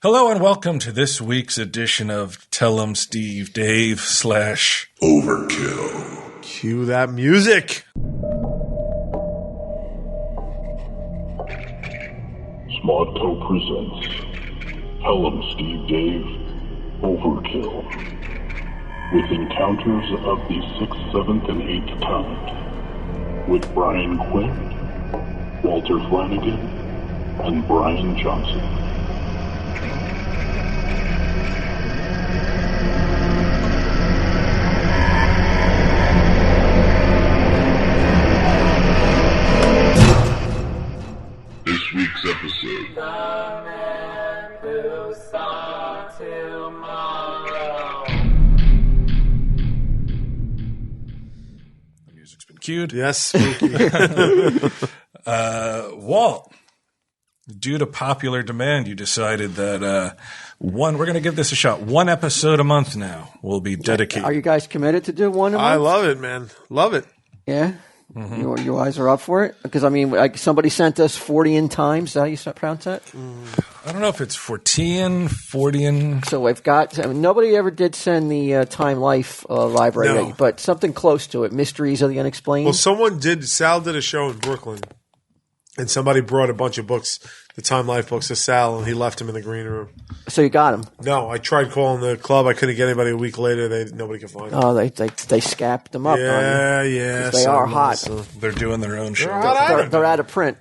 Hello and welcome to this week's edition of Tell 'em Steve Dave / Overkill. Cue that music. Smart Co. presents Tell 'em Steve Dave Overkill, with encounters of the 6th, 7th, and 8th kind, with Brian Quinn, Walter Flanagan, and Brian Johnson. This week's episode. The man who saw tomorrow. The music's been cued. Yes, spooky. Walt, due to popular demand, you decided that we're going to give this a shot. One episode a month now will be dedicated. Are you guys committed to do one a month? I love it, man. Love it. Yeah? Mm-hmm. You guys are up for it? Because, I mean, like somebody sent us 40 in times. Is that how you pronounce that? I don't know if it's 40. So we've got, I mean, nobody ever did send the Time Life library, No. but something close to it. Mysteries of the Unexplained. Well, Sal did a show in Brooklyn, and somebody brought a bunch of books, the Time Life books, to Sal, and he left them in the green room. So you got them. No, I tried calling the club. I couldn't get anybody. A week later, nobody could find them. Oh, they scapped them up. Yeah. They are hot. They're doing their own show. They're out of print.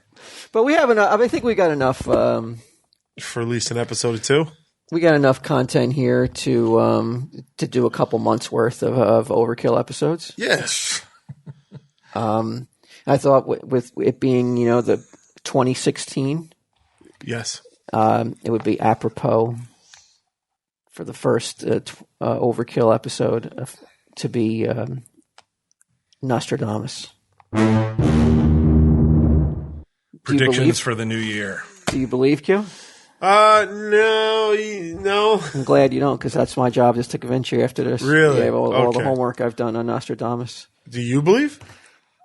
But we have enough. I think we got enough. For at least an episode or two. We got enough content here to do a couple months worth of Overkill episodes. Yes. I thought with it being, the 2016, Yes. it would be apropos for the first Overkill episode to be Nostradamus. Predictions for the new year. Do you believe, Q? No. I'm glad you don't, because that's my job, is to convince you after this. Really? Yeah, all the Okay. homework I've done on Nostradamus. Do you believe?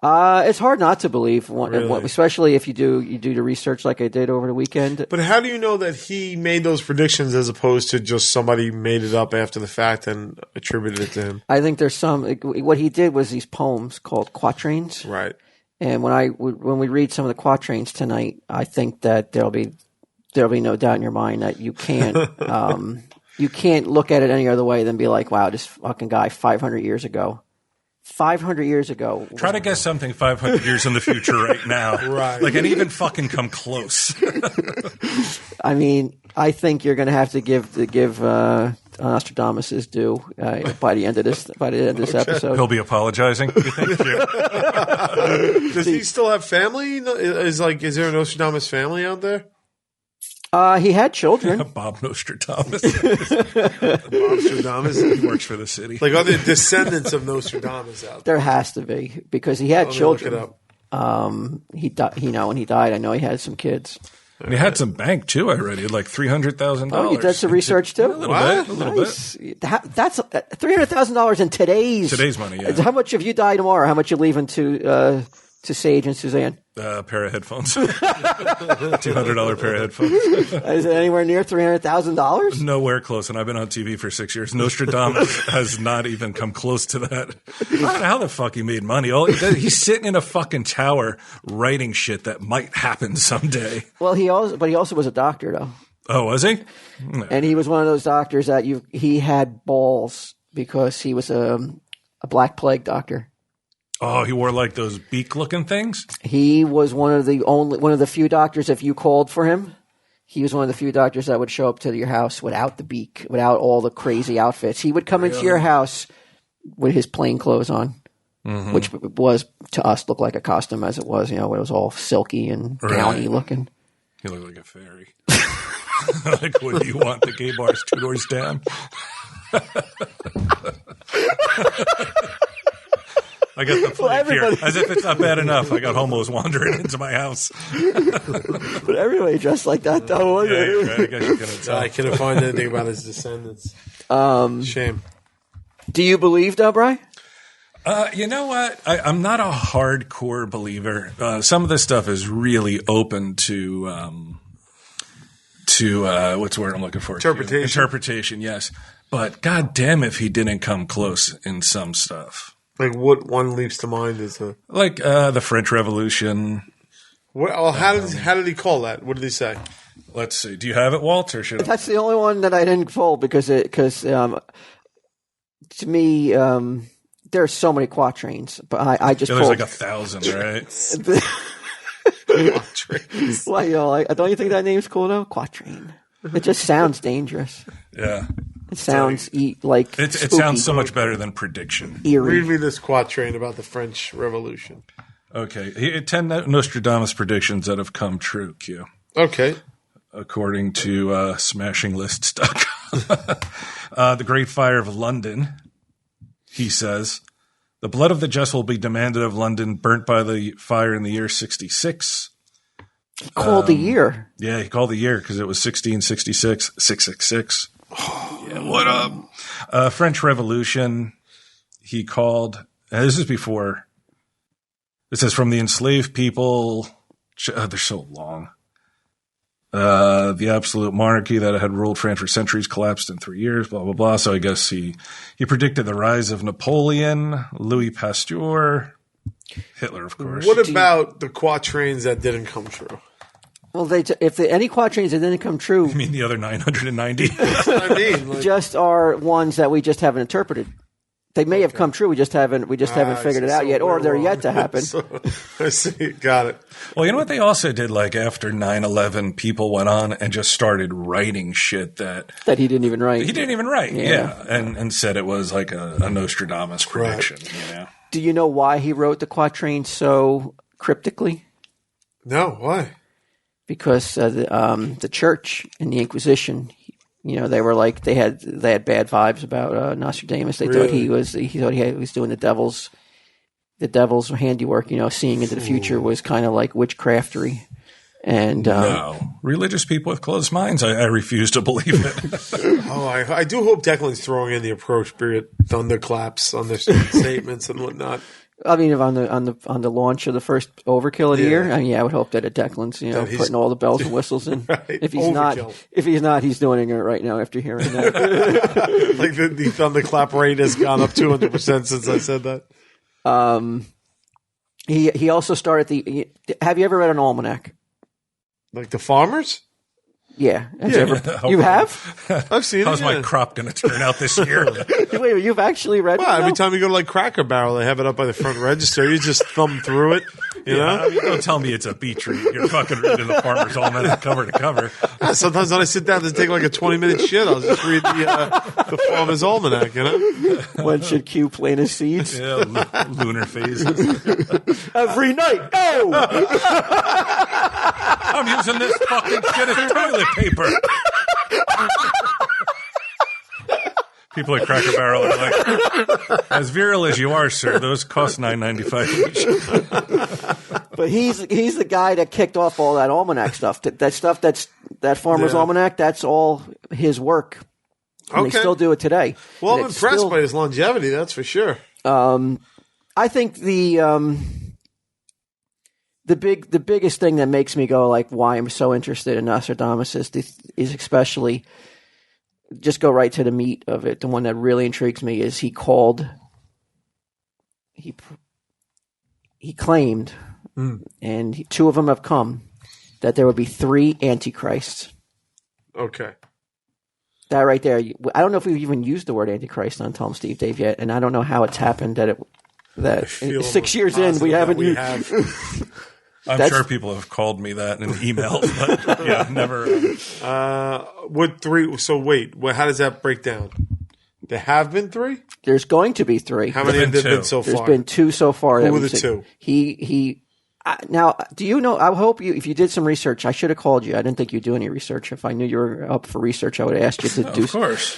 It's hard not to believe, Really? especially if you do the research like I did over the weekend. But how do you know that he made those predictions as opposed to just somebody made it up after the fact and attributed it to him? I think there's what he did was these poems called quatrains. Right. And when we read some of the quatrains tonight, I think that there'll be no doubt in your mind that you can't look at it any other way than be like, wow, this fucking guy 500 years ago. 500 years ago. Try to guess something 500 years in the future right now. Right. Like, and even fucking come close. I mean, I think you're going to have to give Nostradamus his due by the end of this episode. He'll be apologizing, you think? Does he still have family? Is there a Nostradamus family out there? He had children. Bob Nostradamus. Nostradamus? He works for the city. Like, are there descendants of Nostradamus out there? There has to be, because he had Let me children. look it up. He died. When he died, I know he had some kids. And he had some bank, too, I read. He had like $300,000. Oh, you did some research too? A little Nice. That's $300,000 in today's money, yeah. How much if you die tomorrow? How much you leaving to Sage and Suzanne? Pair of headphones. $200 pair of headphones. Is it anywhere near $300,000? Nowhere close. And I've been on TV for 6 years. Nostradamus has not even come close to that. I don't know how the fuck he made money. He's sitting in a fucking tower writing shit that might happen someday. Well, he also was a doctor though. Oh, was he? And he was one of those doctors that he had balls because he was a Black Plague doctor. Oh, he wore like those beak-looking things? He was one of the few doctors, if you called for him, he was one of the few doctors that would show up to your house without the beak, without all the crazy outfits. He would come into your house with his plain clothes on, which was, to us, looked like a costume as it was. It was all silky and downy looking. He looked like a fairy. Like, what do you want? The gay bar's 2 doors down? I got the flag here. As if it's not bad enough. I got homos wandering into my house. But everybody dressed like that, though, wasn't it? I guess you couldn't tell. I couldn't find anything about his descendants. Shame. Do you believe, Brian? You know what? I'm not a hardcore believer. Some of this stuff is really open to to what's the word I'm looking for? Interpretation. Interpretation, yes. But god damn if he didn't come close in some stuff. Like what one leaps to mind is Like the French Revolution. how did he call that? What did he say? Let's see. Do you have it, Walt, or should I? That's the only one that I didn't pull because to me there are so many quatrains, but I just There's pulled. like 1,000, right? Well, don't you think that name's cool though? Quatrain. It just sounds dangerous. Yeah. It sounds like It spooky, sounds so much better than prediction. eerie. Read me this quatrain about the French Revolution. Okay. 10 Nostradamus predictions that have come true, Q. Okay. According to SmashingLists.com. The Great Fire of London, he says, the blood of the just will be demanded of London, burnt by the fire in the year 66. He called the year. Yeah, he called the year because it was 1666, 666. Yeah, what up? French Revolution, he called, and this is before, it says from the enslaved people, they're so long. The absolute monarchy that had ruled France for centuries collapsed in 3 years, blah, blah, blah. So I guess he predicted the rise of Napoleon, Louis Pasteur, Hitler, of course. What about the quatrains that didn't come true? Well, any quatrains that didn't come true I mean, the other 990. I mean, like, just are ones that we just haven't interpreted. They may have come true. We just haven't figured it out yet, or they're yet to happen. I see. Got it. Well, you know what they also did? Like after 9/11, people went on and just started writing shit that That he didn't even write. he didn't even write. Yeah. And said it was like a Nostradamus prediction. You know? Do you know why he wrote the quatrain so cryptically? No, why? Because the church and the Inquisition, they were like they had bad vibes about Nostradamus. They thought he was doing the devil's handiwork. Seeing into the future was kind of like witchcraftery. And No. Religious people with closed minds, I refuse to believe it. Oh, I do hope Declan's throwing in the appropriate thunderclaps on their statements and whatnot. I mean, on the launch of the first Overkill of the year, I would hope that at Declan's, That he's- putting all the bells and whistles in. Right. If he's Overkill. not, he's doing it right now after hearing that. Like the thunderclap rate has gone up 200% since I said that. He also started have you ever read an almanac? Like the farmers? Yeah. You have? I've seen How's it. my yeah. crop going to turn out this year? Wait, you've actually read Well, it? every now? time you go to like Cracker Barrel, they have it up by the front register. You just thumb through it, you know? I mean, don't tell me it's a beet tree. You're fucking reading the Farmer's Almanac cover to cover. Sometimes when I sit down to take like a 20-minute shit, I'll just read the Farmer's Almanac, you know? When should Q plant his seeds? Yeah, lunar phases. Every night. Oh! I'm using this fucking shit as toilet paper. People at Cracker Barrel are like, as virile as you are, sir, those cost $9.95 each. But he's the guy that kicked off all that almanac stuff. That Farmer's Yeah. Almanac, that's all his work. And Okay. they still do it today. Well, And I'm it's impressed still- by his longevity, that's for sure. I think the biggest thing that makes me go like why I'm so interested in Nostradamus is especially just go right to the meat of it. The one that really intrigues me is he claimed, and two of them have come, that there would be 3 antichrists. Okay. That right there, I don't know if we've even used the word antichrist on Tom Steve Dave yet, and I don't know how it's happened that Feel 6 years in we positive that haven't we used. have. I'm That's- sure people have called me that in emails, but yeah, never. What 3? So wait, how does that break down? There have been 3? There's going to be 3. How many have there Been been 2. so There's far? been 2 so far. Who that were we've the seen. 2? Now, do you know? I hope if you did some research, I should have called you. I didn't think you'd do any research. If I knew you were up for research, I would have asked you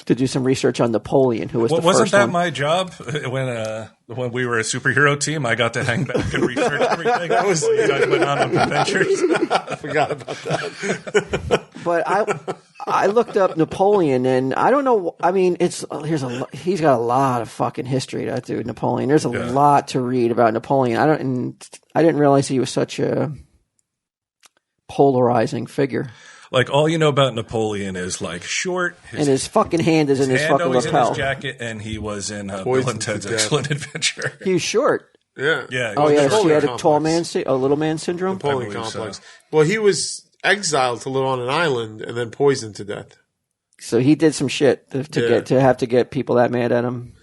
to do some research on Napoleon, who was the Wasn't first that one. my job when we were a superhero team? I got to hang back and research everything. That was you guys went on adventures. I forgot about that. But I looked up Napoleon, and I don't know. I mean, he's got a lot of fucking history. That dude, Napoleon. There's a lot to read about Napoleon. I didn't realize he was such a polarizing figure. Like all you know about Napoleon is like short. And his fucking hand is in his hand fucking always in lapel. his jacket, and he was in Bill Poisoned and Ted's to death. Excellent Adventure. He was short. Yeah. Yeah. Oh, yeah, Napoleon she had a complex. tall man, a little man syndrome. Napoleon I believe complex. so. Well, he was exiled to live on an island and then poisoned to death. So he did some shit to have to get people that mad at him.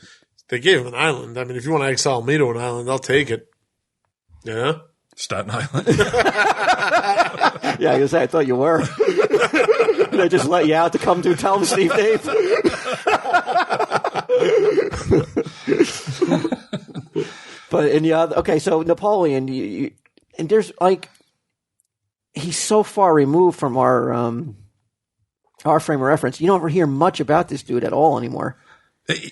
They gave him an island. I mean, if you want to exile me to an island, I'll take it. Yeah. Staten Island. Yeah, I guess I thought you were. They just let you out to come to tell him, Steve Dave. But in the other, okay, so Napoleon, and there's like, he's so far removed from our frame of reference. You don't ever hear much about this dude at all anymore.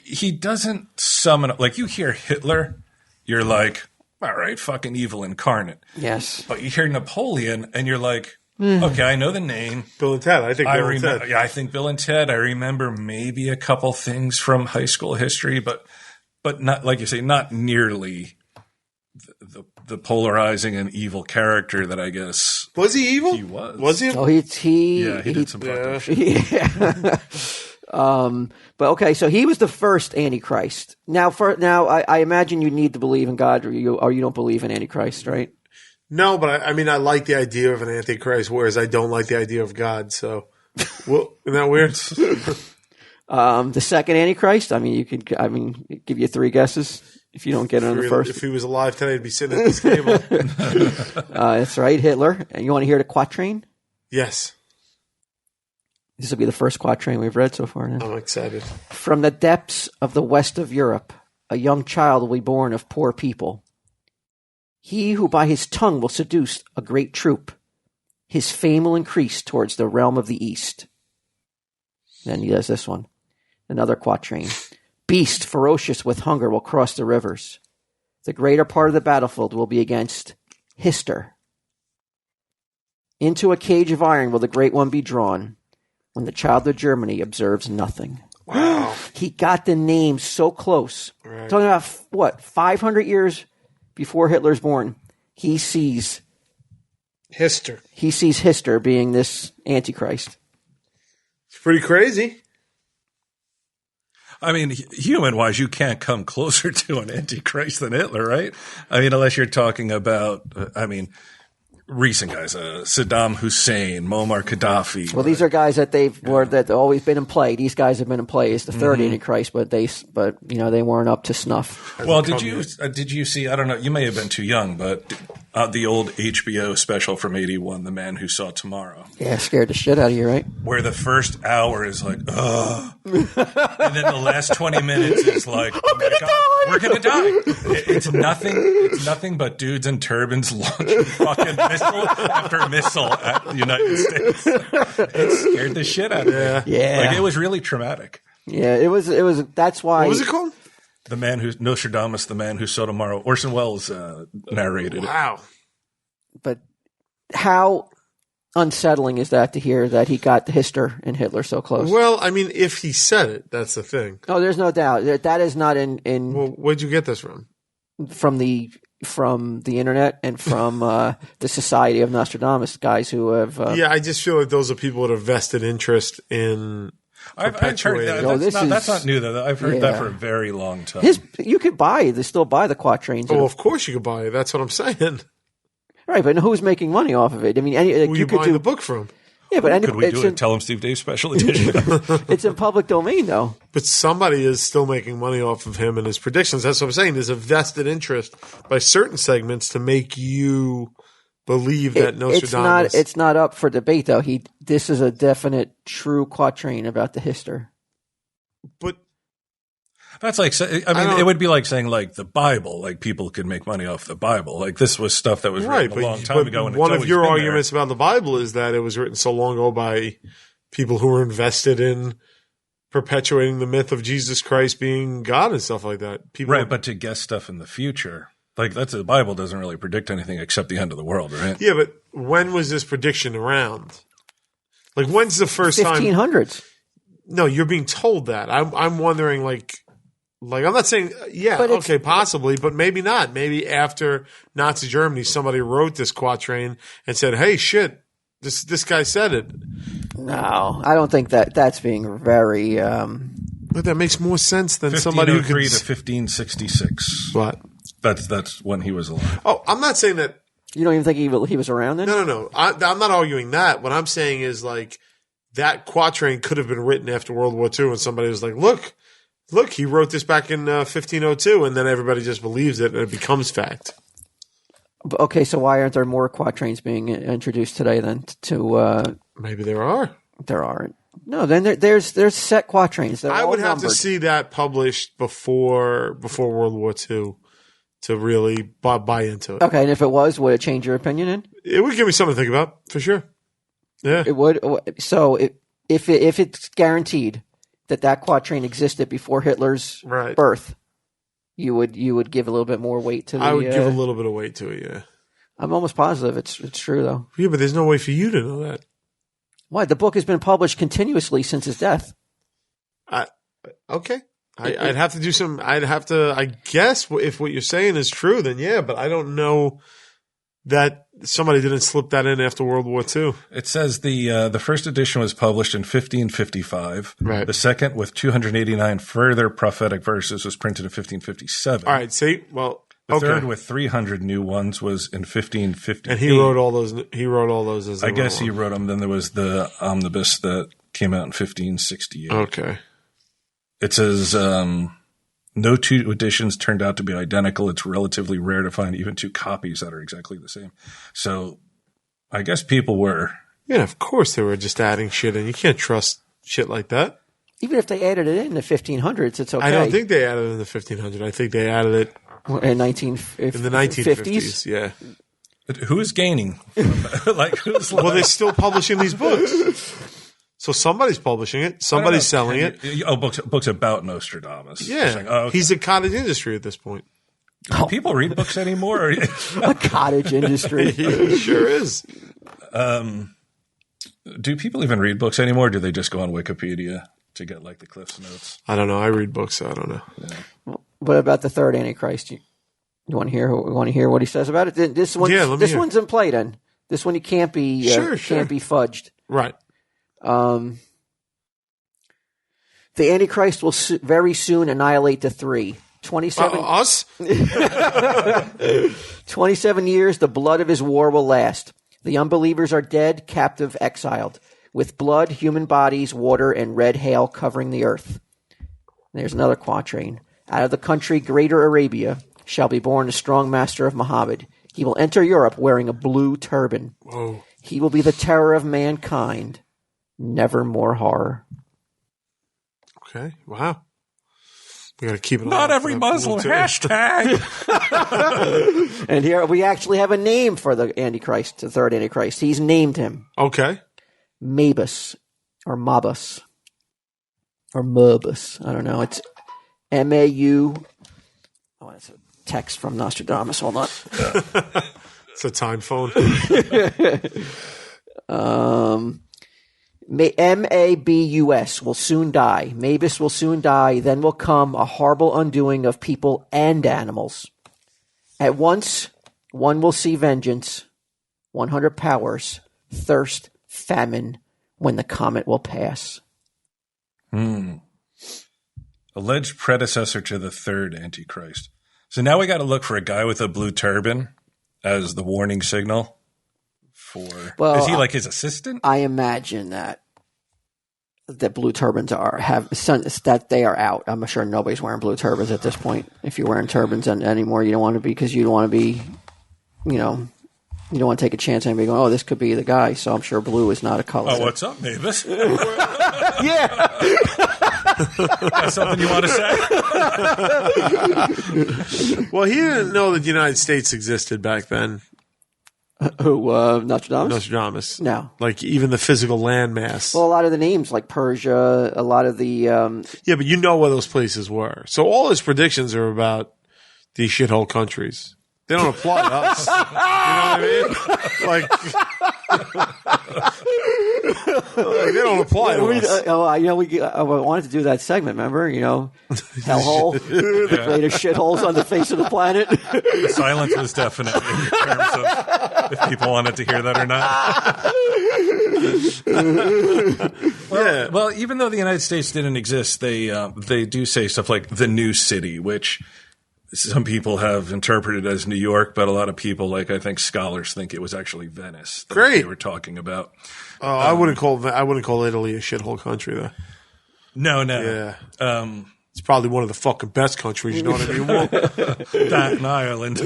He doesn't summon up. Like you hear Hitler, you're like, all right, fucking evil incarnate. Yes. But you hear Napoleon, and you're like, okay, I know the name. Bill and Ted. I think I Bill and remember. Ted. Yeah, I think Bill and Ted. I remember maybe a couple things from high school history, but not like you say, not nearly the polarizing and evil character that I guess Was he evil? he was. Was he? Oh, Yeah, he did some fucked up shit. Yeah. But okay, so he was the first Antichrist. Now, I imagine you need to believe in God, or you don't believe in Antichrist, right? No, but I mean, I like the idea of an Antichrist, whereas I don't like the idea of God. So, well, isn't that weird? The second Antichrist. I mean, give you 3 guesses if you don't get it on the first. If he was alive today, he'd be sitting at this table. That's right, Hitler. And you want to hear the quatrain? Yes, This will be the first quatrain we've read so far. Now. I'm excited. From the depths of the west of Europe, a young child will be born of poor people. He who by his tongue will seduce a great troop, his fame will increase towards the realm of the east. Then he does this one. Another quatrain. Beast ferocious with hunger will cross the rivers. The greater part of the battlefield will be against Hister. Into a cage of iron will the great one be drawn, when the child of Germany observes nothing. Wow. He got the name so close. Right. Talking about, 500 years before Hitler's born, he sees Hister being this Antichrist. It's pretty crazy. I mean, human-wise, you can't come closer to an Antichrist than Hitler, right? I mean, unless you're talking about, recent guys, Saddam Hussein, Muammar Gaddafi. Well, these are guys that they've always been in play. These guys have been in play. It's the third Antichrist, but they weren't up to snuff. Well, did you see? I don't know. You may have been too young, but the old HBO special from '81, "The Man Who Saw Tomorrow," Yeah, scared the shit out of you, right? where the first hour is like, ugh, and then the last 20 minutes is like, oh my God, we're gonna die. It's nothing but dudes in turbans launching fucking missile after missile at the United States. It scared the shit out of me. Yeah. Like it was really traumatic. Yeah, it was. That's why. What was it called? The Man Who Nostradamus, The Man Who Saw Tomorrow. Orson Welles narrated it. Wow. But how unsettling is that to hear that he got the Hister and Hitler so close? Well, I mean, if he said it, that's the thing. Oh, there's no doubt that is not in Well, where'd you get this from? from the internet and from the Society of Nostradamus guys who have. Yeah, I just feel like those are people that have vested interest in. I've heard that. No, That's not new, though. I've heard that Yeah. for a very long time. You could buy. They still buy the quatrains. Oh, of course you could buy it. That's what I'm saying. Right, but who's making money off of it? I mean, Who you you could buying do. the book from? Yeah, but Could we it's do a in, Tell 'em Steve Dave special edition? it's in public domain, though. But somebody is still making money off of him and his predictions. That's what I'm saying. There's a vested interest by certain segments to make you believe that Nostradamus. It's not up for debate, though. This is a definite, true quatrain about the Hister. But That's like, it would be like saying like the Bible, like people could make money off the Bible. Like this was stuff that was right, written a long time ago. And one it's of always your been arguments about the Bible is that it was written so long ago by people who were invested in perpetuating the myth of Jesus Christ being God and stuff like that. People, there. Right, but to guess stuff in the future, like the Bible doesn't really predict anything except the end of the world, right? yeah, but when was this prediction around? Like, when's the first time? 1500s. No, you're being told that. I'm wondering, like I'm not saying, yeah, But it's- okay, possibly, but maybe not. Maybe after Nazi Germany, somebody wrote this quatrain and said, "Hey, shit, This guy said it. No, I don't think that's being very. But that makes more sense than somebody who 1503 could. to 1566. What? That's when he was alive. Oh, I'm not saying that. You don't even think he was around then? No. I'm not arguing that. What I'm saying is like that quatrain could have been written after World War II, and somebody was like, "Look, he wrote this back in 1502," and then everybody just believes it, and it becomes fact. Okay, so why aren't there more quatrains being introduced today then? Maybe there are. There aren't. No, then there's set quatrains. They're I all would have numbered. to see that published before World War II to really buy into it. Okay, and if it was, would it change your opinion? In It would give me something to think about for sure. Yeah. it would. So if it's guaranteed that quatrain existed before Hitler's Right. birth, you would give a little bit more weight to the. I would give a little bit of weight to it, yeah. I'm almost positive it's true though. Yeah, but there's no way for you to know that. Why? The book has been published continuously since his death. Okay. I'd have to do some. I'd have to. I guess if what you're saying is true, then yeah. But I don't know that somebody didn't slip that in after World War II. It says the first edition was published in 1555. Right. The second, with 289 further prophetic verses, was printed in 1557. All right. See, well, The okay. third, with 300 new ones, was in 1558. And he wrote all those. He wrote all those as. I guess he wrote them. Then there was the omnibus that came out in 1568. Okay. It says no two editions turned out to be identical. It's relatively rare to find even two copies that are exactly the same. So I guess people were. Yeah, of course they were just adding shit in. You can't trust shit like that. Even if they added it in the 1500s, it's okay. I don't think they added it in the 1500. I think they added it in the in the 1950s. Yeah. Who is gaining? Like who's Well, they're still publishing these books. So somebody's publishing it. Somebody's selling it. Oh, books about Nostradamus. Yeah. Saying, oh, okay. He's a cottage industry at this point. Do people read books anymore? a cottage industry. He sure is. Do people even read books anymore? Or do they just go on Wikipedia to get like the Cliff's Notes? I don't know. I read books, so I don't know. What about the third Antichrist? You want to hear? Want to hear what he says about it? This one. Yeah, let me this hear. one's in play. Then this one you can't be Sure. can't be fudged. Right. The Antichrist will very soon annihilate the three. 27, Us? 27 years, the blood of his war will last. The unbelievers are dead, captive, exiled, with blood, human bodies, water, and red hail covering the earth. There's another quatrain. Out of the country Greater Arabia shall be born a strong master of Muhammad. He will enter Europe wearing a blue turban. Whoa. He will be the terror of mankind. Never more horror. Okay. Wow. We got to keep it. Not every Muslim. Hashtag. And here we actually have a name for the Antichrist, the third Antichrist. He's named him Okay. Mabus or Mabus or Mubus. I don't know. It's M-A-U. Oh, it's a text from Nostradamus. Hold on. It's a time phone. M-A-B-U-S will soon die. Mabus will soon die. Then will come a horrible undoing of people and animals. At once, one will see vengeance, 100 powers, thirst, famine, when the comet will pass. Alleged predecessor to the third Antichrist. So now we got to look for a guy with a blue turban as the warning signal. Well, is he like his assistant? I imagine that blue turbans that they are out. I'm sure nobody's wearing blue turbans at this point. If you're wearing turbans anymore, you don't want to be, because you don't want to be, you don't want to take a chance on anybody going, oh, this could be the guy. So I'm sure blue is not a color. Oh, what's up, Mavis? Yeah. Got something you want to say? Well, he didn't know that the United States existed back then. Who, Nostradamus? Nostradamus. No. Like even the physical landmass. Well, a lot of the names, like Persia, a lot of the... Yeah, but you know where those places were. So all his predictions are about these shithole countries. They don't apply to us. You know what I mean? Like, Like, they don't apply to us. I wanted to do that segment. Remember, hellhole, the greatest shitholes on the face of the planet. The silence was definite in terms of if people wanted to hear that or not. Well, even though the United States didn't exist, they do say stuff like the new city, which some people have interpreted as New York, but a lot of people, like I think scholars, think it was actually Venice that Great. they were talking about. Oh, I wouldn't call Italy a shithole country though. No. Yeah. It's probably one of the fucking best countries. You know what I mean? Staten Island.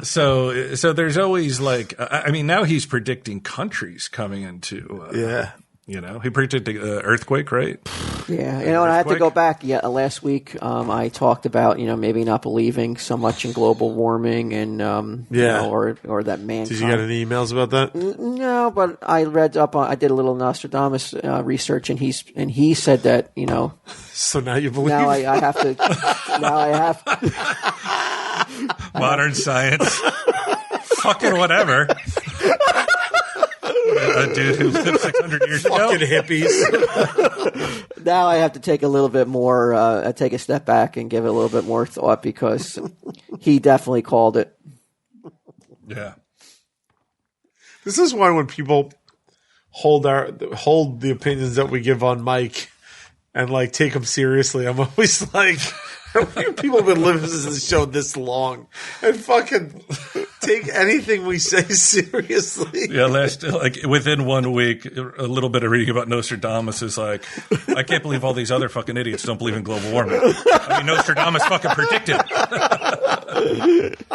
So there's always now he's predicting countries coming into. Yeah. He predicted earthquake, right? Yeah, and I have to go back. Yeah, last week I talked about maybe not believing so much in global warming and or that mankind. Did you get any emails about that? No, but I read up on. I did a little Nostradamus research, and he said that So now you believe? Now I have to. Now I have modern science. Fucking whatever. A dude who lived 600 years ago. Fucking hippies. Now I have to take a little bit more, take a step back and give it a little bit more thought because he definitely called it. Yeah. This is why when people hold the opinions that we give on Mike and take them seriously, I'm always like, people have been living this show this long and fucking take anything we say seriously. Yeah, within 1 week, a little bit of reading about Nostradamus is like, I can't believe all these other fucking idiots don't believe in global warming. I mean, Nostradamus fucking predicted it.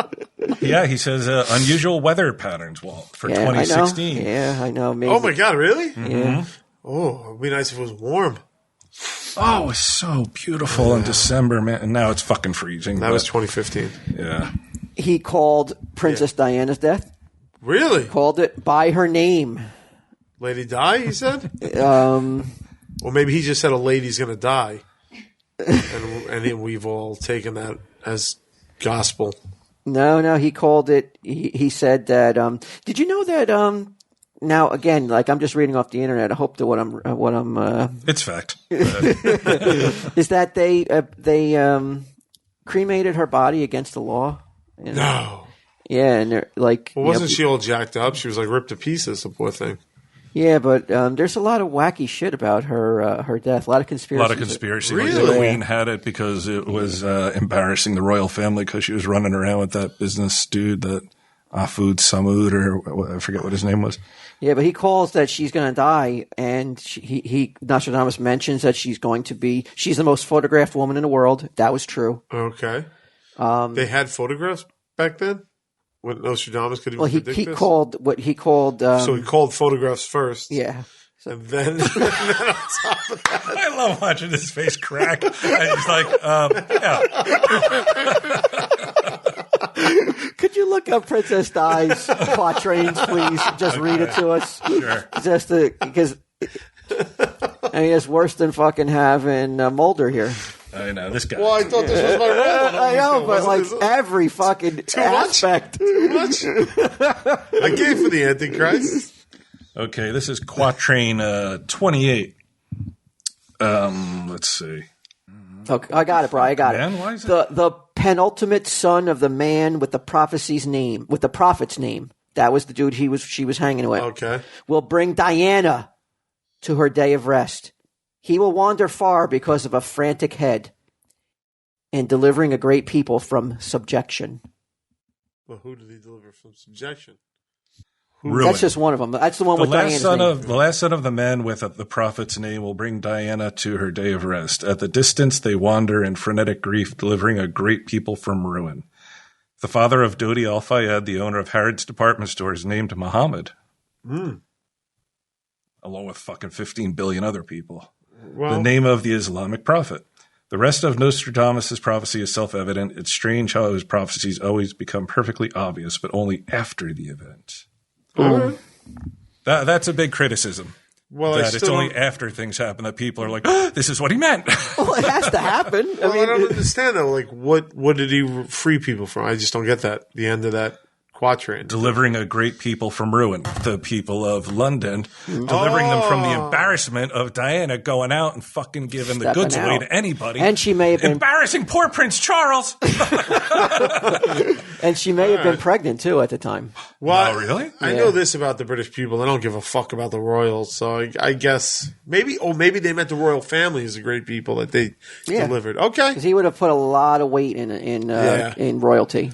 Yeah, he saes unusual weather patterns, Walt, for 2016. I know. Maybe. Oh my God, really? Yeah. Oh, it'd be nice if it was warm. Oh, it was so beautiful in December, man. And now it's fucking freezing. That was 2015. Yeah. He called Princess Diana's death. Really? Called it by her name. Lady Di, he said? Well, maybe he just said a lady's going to die. And we've all taken that as gospel. No, he called it. He said that. Did you know that? Now again, I'm just reading off the internet. I hope that what I'm. It's fact. Is that they cremated her body against the law? No. Yeah, and they're like. Well, wasn't she all jacked up? She was ripped to pieces, the poor thing. Yeah, but there's a lot of wacky shit about her death. A lot of conspiracy. A lot of conspiracy. Really? Like the Queen had it because it was embarrassing the royal family because she was running around with that business dude, that Ahfood Samud, or I forget what his name was. Yeah, but he calls that she's going to die, and Nostradamus mentions that she's the most photographed woman in the world. That was true. Okay. They had photographs back then? When Nostradamus could even predict he this? called what he called. So he called photographs first. Yeah. And then on top of that. I love watching his face crack. And he's like, yeah. Could you look up Princess Di's quatrains, please? Just read it to us. Sure. Because it's worse than fucking having Mulder here. I know, this guy. Well, I thought this was my role. I know, but every fucking aspect. Too much? I gave for the Antichrist. Okay, this is quatrain 28. Let's see. Okay, I got it, bro. I got it. Man, why is it? The penultimate son of the man with the prophet's name. That was the dude she was hanging with. Okay. Will bring Diana to her day of rest. He will wander far because of a frantic head, and delivering a great people from subjection. Well, who did he deliver from subjection? Ruin. That's just one of them. That's the one with Diana's name. The last son of the man with the prophet's name will bring Diana to her day of rest. At the distance they wander in frenetic grief, delivering a great people from ruin. The father of Dodi Al-Fayed, the owner of Harrods department stores, named Muhammad. Along with fucking 15 billion other people. Well, the name of the Islamic prophet. The rest of Nostradamus' prophecy is self-evident. It's strange how his prophecies always become perfectly obvious, but only after the event. That's a big criticism. Well, that it's only after things happen that people are like, oh, this is what he meant. Well, it has to happen. I don't understand though. What did he free people from? I just don't get that. The end of that quatrain. delivering a great people from ruin, the people of London, delivering them from the embarrassment of Diana going out and fucking giving the Stepping goods away out. to anybody. And she may have been, embarrassing poor Prince Charles. and she may have been pregnant too at the time. Well, Oh, really? I know this about the British people. They don't give a fuck about the royals. So I guess maybe they meant the royal family as the great people that they delivered. Okay. Because he would have put a lot of weight in royalty.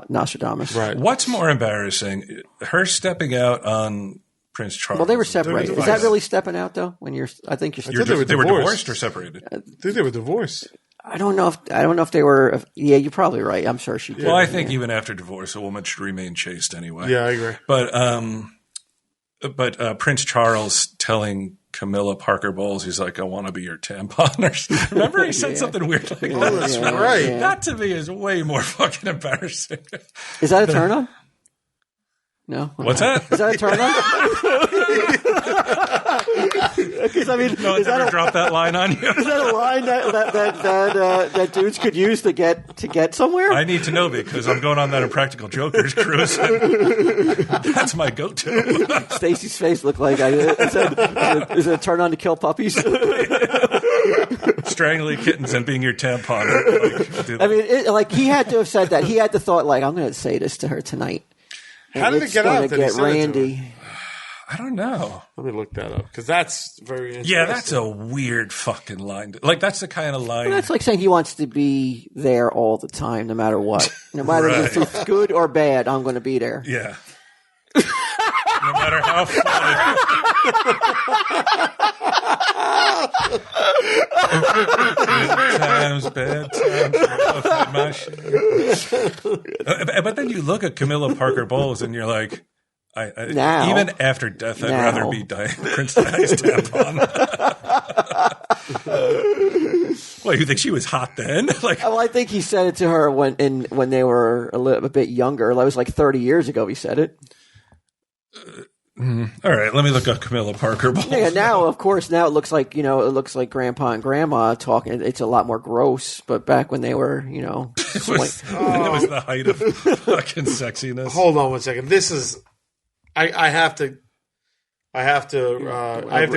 Nostradamus. Right. What's more embarrassing, her stepping out on Prince Charles? Well, they were separated. Is that divorced. really stepping out though? When I think you're. thought They were divorced. divorced or separated? I think they were divorced. I don't know if they were. Yeah, you're probably right. I'm sure she did. Well, I think even after divorce, a woman should remain chaste anyway. Yeah, I agree. But Prince Charles telling Camilla Parker Bowles, he's like, I want to be your tampon. Remember he said something weird like that? That's right. That to me is way more fucking embarrassing. Is that a turn on? No. What's that? Is that a turn on? Because I mean, No is one's ever that dropped that line on you. is that a line that dudes could use to get somewhere? I need to know because I'm going on that Impractical Jokers cruise. That's my go-to. Stacy's face looked like is it a turn on to kill puppies? Strangling kittens and being your tampon. I mean, he had to have said that. He had to thought like, I'm going to say this to her tonight. How did it It's get gonna out that he get said it to her? Randy. I don't know. Let me look that up because that's very interesting. Yeah, that's a weird fucking line. Like, that's the kind of line. That's like saying he wants to be there all the time, no matter what. No matter if it's good or bad, I'm going to be there. Yeah. No matter how funny. Bad times. My shit. But then you look at Camilla Parker Bowles and you're like, Now. even after death, I'd Now. rather be Prince Diana's tampon. Well, you think she was hot then? Like, Well, I think he said it to her when they were a bit younger. It was like 30 years ago he said it. all right, let me look up Camilla Parker Bowles. Yeah, now, of course, now it looks like grandpa and grandma talking. It's a lot more gross, but back when they were, It was the height of fucking sexiness. Hold on one second. This is. I have to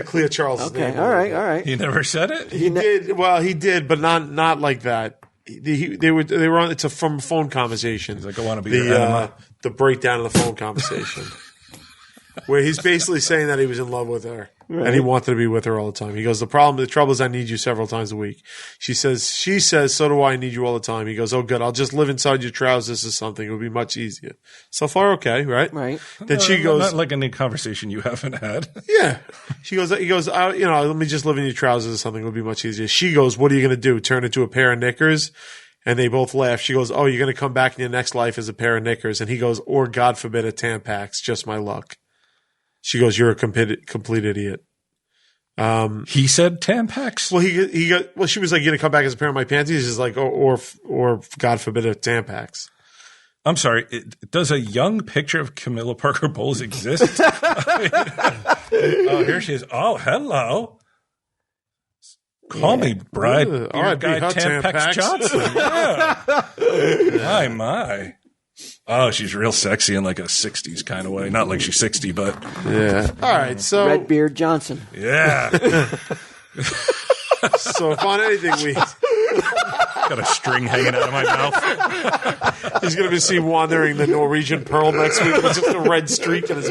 clear Charles' okay, name. all right. He never said it? He did. Well, he did, but not like that. They were on. It's from a phone conversation. He's like, I want to be your enema. The breakdown of the phone conversation, where he's basically saying that he was in love with her and he wanted to be with her all the time. He goes, the trouble is I need you several times a week. She says, so do I need you all the time. He goes, oh good, I'll just live inside your trousers or something. It would be much easier. So far, okay, right? Right. Then she goes, Not like any conversation you haven't had. yeah. He goes, let me just live in your trousers or something. It would be much easier. She goes, what are you going to do? Turn into a pair of knickers? And they both laugh. She goes, oh, you're going to come back in your next life as a pair of knickers. And he goes, or God forbid a Tampax, just my luck. She goes, you're a complete idiot. He said Tampax? Well, she was like, you're going to come back as a pair of my panties? He's like, or God forbid a Tampax. I'm sorry. Does a young picture of Camilla Parker Bowles exist? Oh, here she is. Oh, hello. Call me bride. All Your right, guy be hot Tampax Tampax. Johnson. Yeah. My. Oh, she's real sexy in like a 60s kind of way. Not like she's 60, but Yeah. All right. So, Redbeard Johnson. yeah. so if on anything Got a string hanging out of my mouth. he's going to be seen wandering the Norwegian Pearl next week with just a red streak in his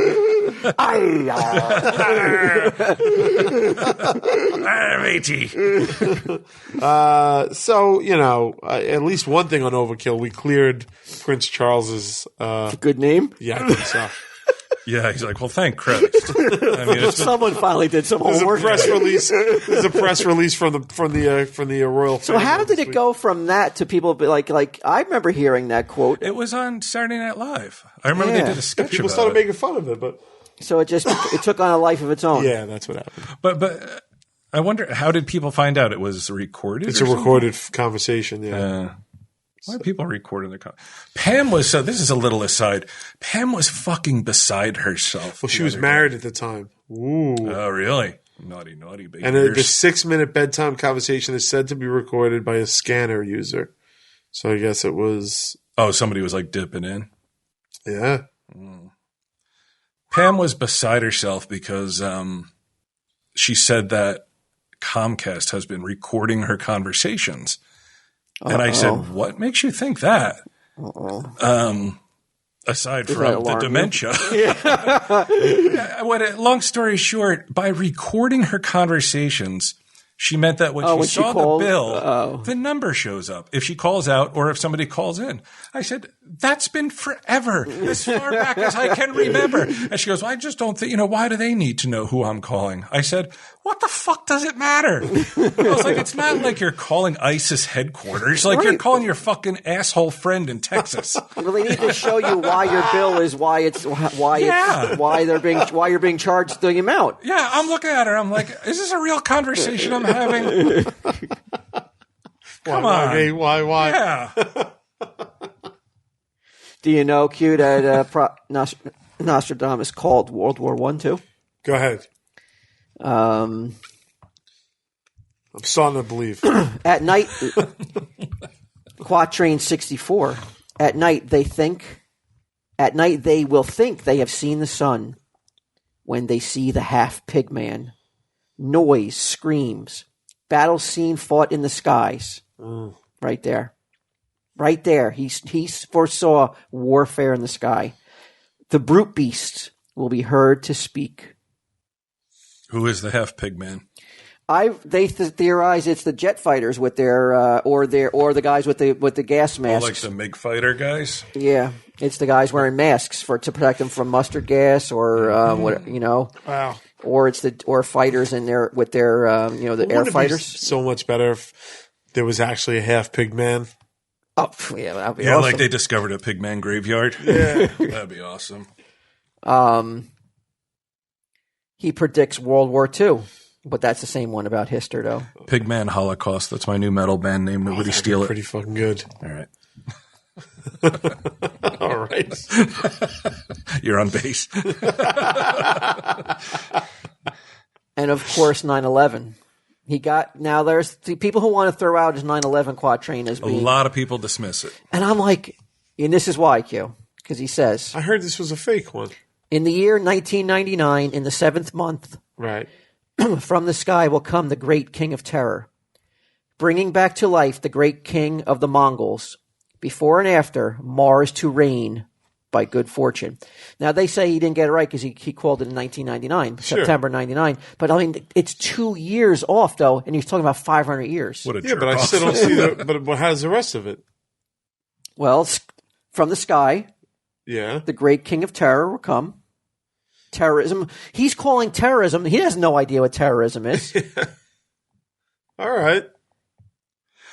I'm 80. So, at least one thing on Overkill, we cleared Prince Charles's, Good name. yeah, I think so. Yeah, he's like, well, thank Christ. I mean, it's been, Someone finally did some There's a homework. press release. There's a press release from the royal. So how did it go from that to people be like I remember hearing that quote. it was on Saturday Night Live. I remember Yeah. they did a sketch People about started it. making fun of it, but So it took on a life of its own. yeah, that's what happened. But I wonder, how did people find out it was recorded? It's or a something? recorded conversation. Yeah. Why are people recording their Pam was, so this is a little aside. Pam was fucking beside herself. Well, she was married at the time. Ooh. Oh, really? Naughty baby. And the 6-minute bedtime conversation is said to be recorded by a scanner user. So I guess it was. Oh, somebody was like dipping in. Yeah. Pam was beside herself because she said that Comcast has been recording her conversations. And I said, what makes you think that? Aside Does that from the alarm you? dementia. Long story short, by recording her conversations, she meant that when she saw called? the bill, the number shows up if she calls out or if somebody calls in. I said, that's been forever, as far back as I can remember. And she goes, well, I just don't think, why do they need to know who I'm calling? I said, what the fuck does it matter? I was like, it's not like you're calling ISIS headquarters. Like you're calling your fucking asshole friend in Texas. Well, they need to show you why your bill is why you're being charged the amount. Yeah, I'm looking at her. I'm like, is this a real conversation I'm having? Come on. Why? Yeah. Do you know, Q, that Nostradamus called World War I too? Go ahead. I'm starting to believe. At night, Quatrain 64. At night they will think they have seen the sun when they see the half pig man. Noise, screams, battle scene fought in the skies. Right there. Right there. He foresaw warfare in the sky. The brute beasts will be heard to speak. Who is the half pig man? They theorize it's the jet fighters with their or the guys with the gas masks. Like the MiG fighter guys? Yeah, it's the guys wearing masks to protect them from mustard gas or Wow. Or it's or fighters in there with their the air fighters. So much better if there was actually a half pig man. Oh yeah, that'd be Yeah, awesome. like they discovered a pig man graveyard. Yeah, that'd be awesome. He predicts World War II, but that's the same one about Hister, though. Pigman Holocaust. That's my new metal band name. Nobody steal it. Pretty fucking good. All right. All right. You're on base. And of course, 9/11. Now there's the people who want to throw out his 9/11 quatrain as A being, lot of people dismiss it. and I'm like, and this is why, Q, because he says, I heard this was a fake one. in the year 1999, in the 7th month, Right. from the sky will come the great king of terror, bringing back to life the great king of the Mongols, before and after Mars to reign by good fortune. Now, they say he didn't get it right because he called it in 1999, Sure. September 99. But, I mean, it's 2 years off, though, and he's talking about 500 years. What a Yeah, jerk but I off. still don't see but how's the rest of it? Well, it's from the sky, Yeah. the great king of terror will come. Terrorism. He's calling terrorism. He has no idea what terrorism is. All right.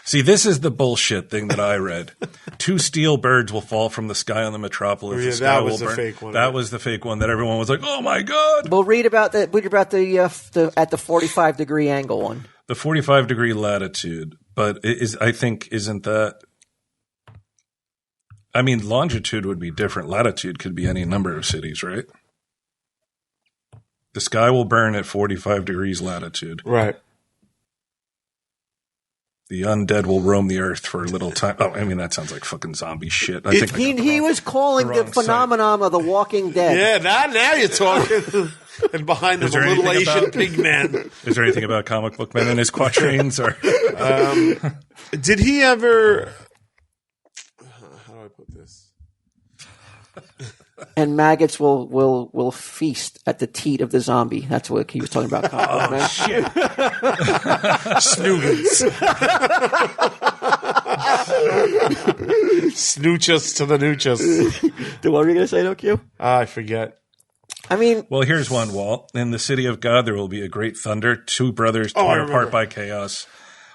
See, this is the bullshit thing that I read. 2 steel birds will fall from the sky on the metropolis. Oh, The yeah, sky that will was the burn. fake one. That was the fake one that everyone was like, "Oh my god!" We'll read about that. Read about the at the 45-degree angle one. The 45-degree latitude, but isn't that? I mean, longitude would be different. Latitude could be any number of cities, right? The sky will burn at 45 degrees latitude. Right. The undead will roam the earth for a little time. Oh, I mean, that sounds like fucking zombie shit. I think I got the He wrong- was calling the wrong phenomenon of the Walking Dead. Yeah, now you're talking. And behind them, Is there a little anything Asian about- pig man. Is there anything about comic book men and his quatrains? Or Did he ever... How do I put this? And maggots will feast at the teat of the zombie. That's what he was talking about. shit. Snoogans. Snoochus to the noochus. What were you going to say, no, Q? I forget. I mean, Well, here's one, Walt. In the city of God, there will be a great thunder, 2 brothers I torn remember. apart by chaos.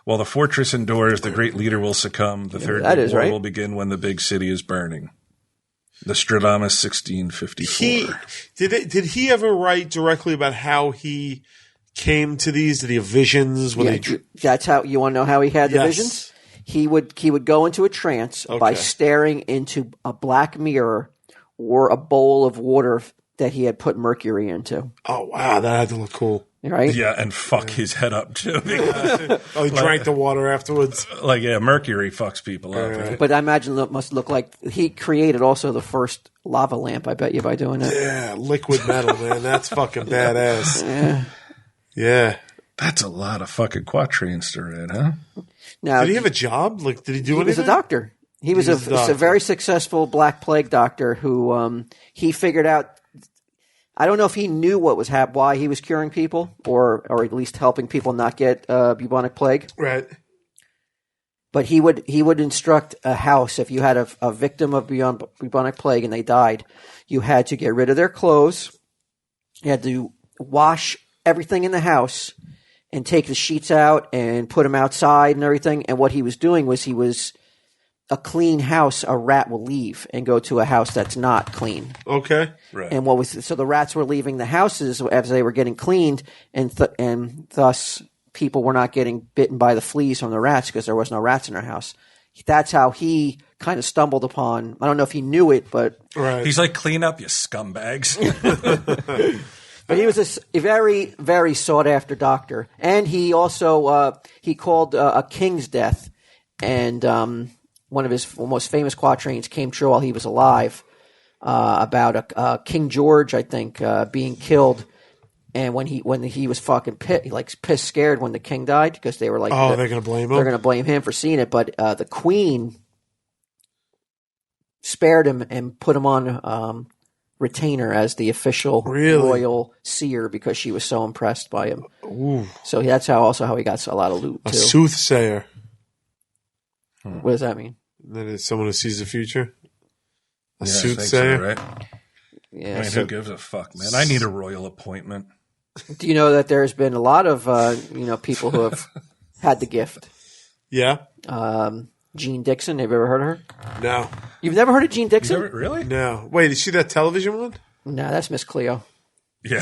While the fortress endures, the great leader will succumb. The third that big is war right. will begin when the big city is burning. The Stradamus 1654. Did he ever write directly about how he came to these? Did he have visions? When yeah, that's how you want to know how he had the Yes. visions. He would go into a trance by Okay. staring into a black mirror or a bowl of water that he had put mercury into. Oh wow, that had to look cool. right? Yeah, and fuck his head up too. Because, Oh, he drank the water afterwards. like, yeah, mercury fucks people up. Right? But I imagine it must look like he created also the first lava lamp, I bet you, by doing it. Yeah, liquid metal, man. That's fucking badass. Yeah. That's a lot of fucking quatrains to read, huh? Now, Did he have a job? Like, did he do he was anything? a doctor. He was was a a doctor. very successful Black Plague doctor who he figured out. I don't know if he knew what was why he was curing people, or at least helping people not get bubonic plague. Right. But he would instruct a house, if you had a victim of bubonic plague and they died, you had to get rid of their clothes, you had to wash everything in the house, and take the sheets out and put them outside and everything. And what he was doing was a clean house, a rat will leave and go to a house that's not clean. Okay. Right. And so the rats were leaving the houses as they were getting cleaned, and thus people were not getting bitten by the fleas from the rats because there was no rats in their house. That's how he kind of stumbled upon. I don't know if he knew it, but Right. He's like, clean up, you scumbags. he was a very, very sought after doctor, and he also he called a king's death, and one of his most famous quatrains came true while he was alive, about a King George, I think, being killed. And when he was fucking pissed scared when the king died, because they were like, Oh, they're going to blame him? they're going to blame him for seeing it. But the queen spared him and put him on retainer as the official Really? royal seer, because she was so impressed by him. So that's how he got a lot of loot A too. soothsayer. What does that mean? That is someone who sees the future? A Yeah, I think so, soothsayer? right? Yeah. I mean, so who gives a fuck, man? I need a royal appointment. do you know that there's been a lot of people who have had the gift? Yeah? Jean Dixon. Have you ever heard of her? No. You've never heard of Jean Dixon? Really? No. Wait, is she that television one? No, that's Miss Cleo. Yeah.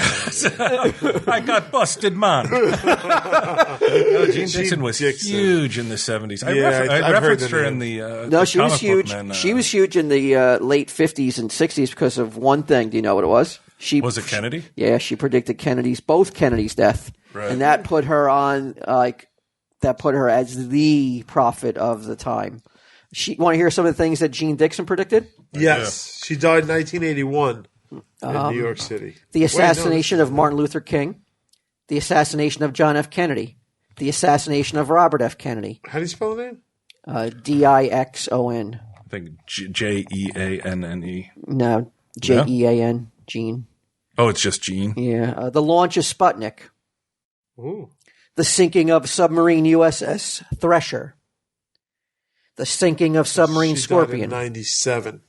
I got busted, man. No, Gene Dixon was huge in the 70s. I I've referenced heard the her name. in the No, the she was comic book huge. men, She was huge in the late 50s and 60s because of one thing. Do you know what it was? Was it Kennedy? Yeah, she predicted both Kennedy's death. Right. And that put her on, that put her as the prophet of the time. Want to hear some of the things that Jean Dixon predicted? Yes. She died in 1981 in New York City. The assassination of Martin Luther King, the assassination of John F. Kennedy, the assassination of Robert F. Kennedy, How do you spell the name? Dixon. I think Jeanne. No, Jean, Jean. Oh, it's just Gene. Yeah, the launch of Sputnik, Ooh. the sinking of submarine USS Thresher, the sinking of submarine She Scorpion, died in 97.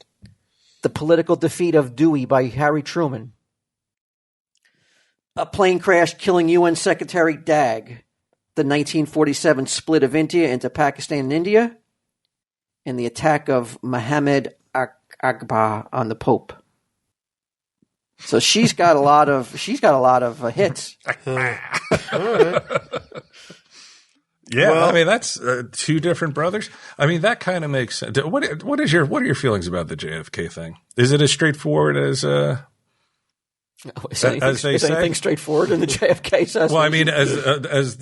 the political defeat of Dewey by Harry Truman, a plane crash killing UN Secretary Dag, the 1947 split of India into Pakistan and India, and the attack of Muhammad Akbar on the Pope. So she's got a lot of hits. Yeah, Well- I mean that's two different brothers. I mean that kind of makes sense. What are your feelings about the JFK thing? Is it as straightforward as Is anything straightforward in the JFK assassination? Well, I mean as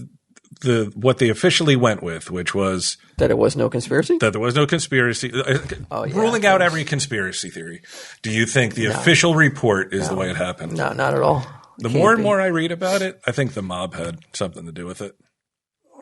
what they officially went with, which was that it was no conspiracy? that there was no conspiracy, ruling out every conspiracy theory. Do you think the official report is the way it happened? No, not at all. The more and more I read about it, I think the mob had something to do with it.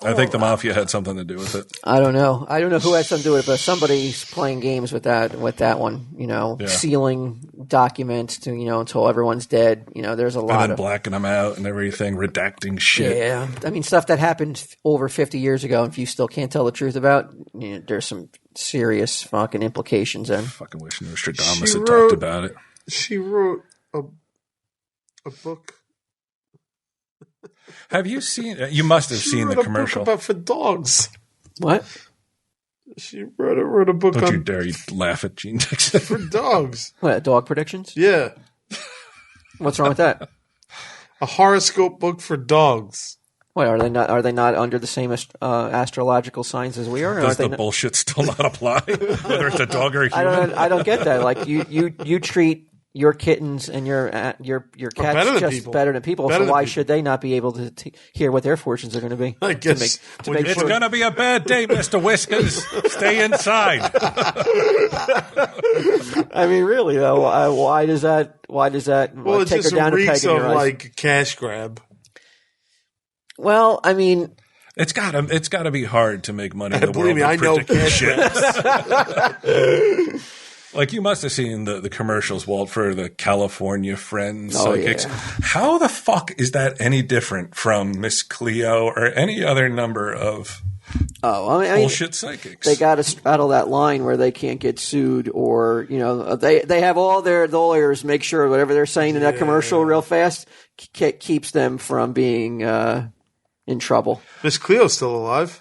I think the mafia had something to do with it. I don't know. I don't know who had something to do with it, but somebody's playing games with that one. Sealing documents to until everyone's dead. There's a lot And then of blacking them out and everything, redacting shit. yeah. I mean, stuff that happened over 50 years ago, and if you still can't tell the truth about, there's some serious fucking implications. And Fucking wish Nostradamus She had wrote- talked about it. She wrote a book. Have you seen? You must have She seen wrote the a commercial. book about for dogs. what? She wrote a book Don't you on dare you laugh at Gene Dixon. for dogs. What? Dog predictions? Yeah. What's wrong with that? A horoscope book for dogs. What are they not? Are they not under the same astrological signs as we are? Or Does are they the not? bullshit still not apply? Whether it's a dog or a human? I don't get that. Like you treat your kittens and your cats better than just people. better than people. Better so than why people. should they not be able to hear what their fortunes are going to be? I guess to make It's sure. going to be a bad day, Mr. Whiskers. Stay inside. I mean, really though, why does that? well, it take her just down a peg reeks in of your eyes? like cash grab. Well, I mean, It's gotta be hard to make money in the Believe world. me, of I know predicting cash shit. Like, you must have seen the commercials, Walt, for the California Friends Oh, psychics. yeah. How the fuck is that any different from Miss Cleo or any other number of I mean, bullshit psychics? they got to straddle that line where they can't get sued, or they have all their lawyers make sure whatever they're saying in that commercial real fast keeps them from being in trouble. Miss Cleo's still alive.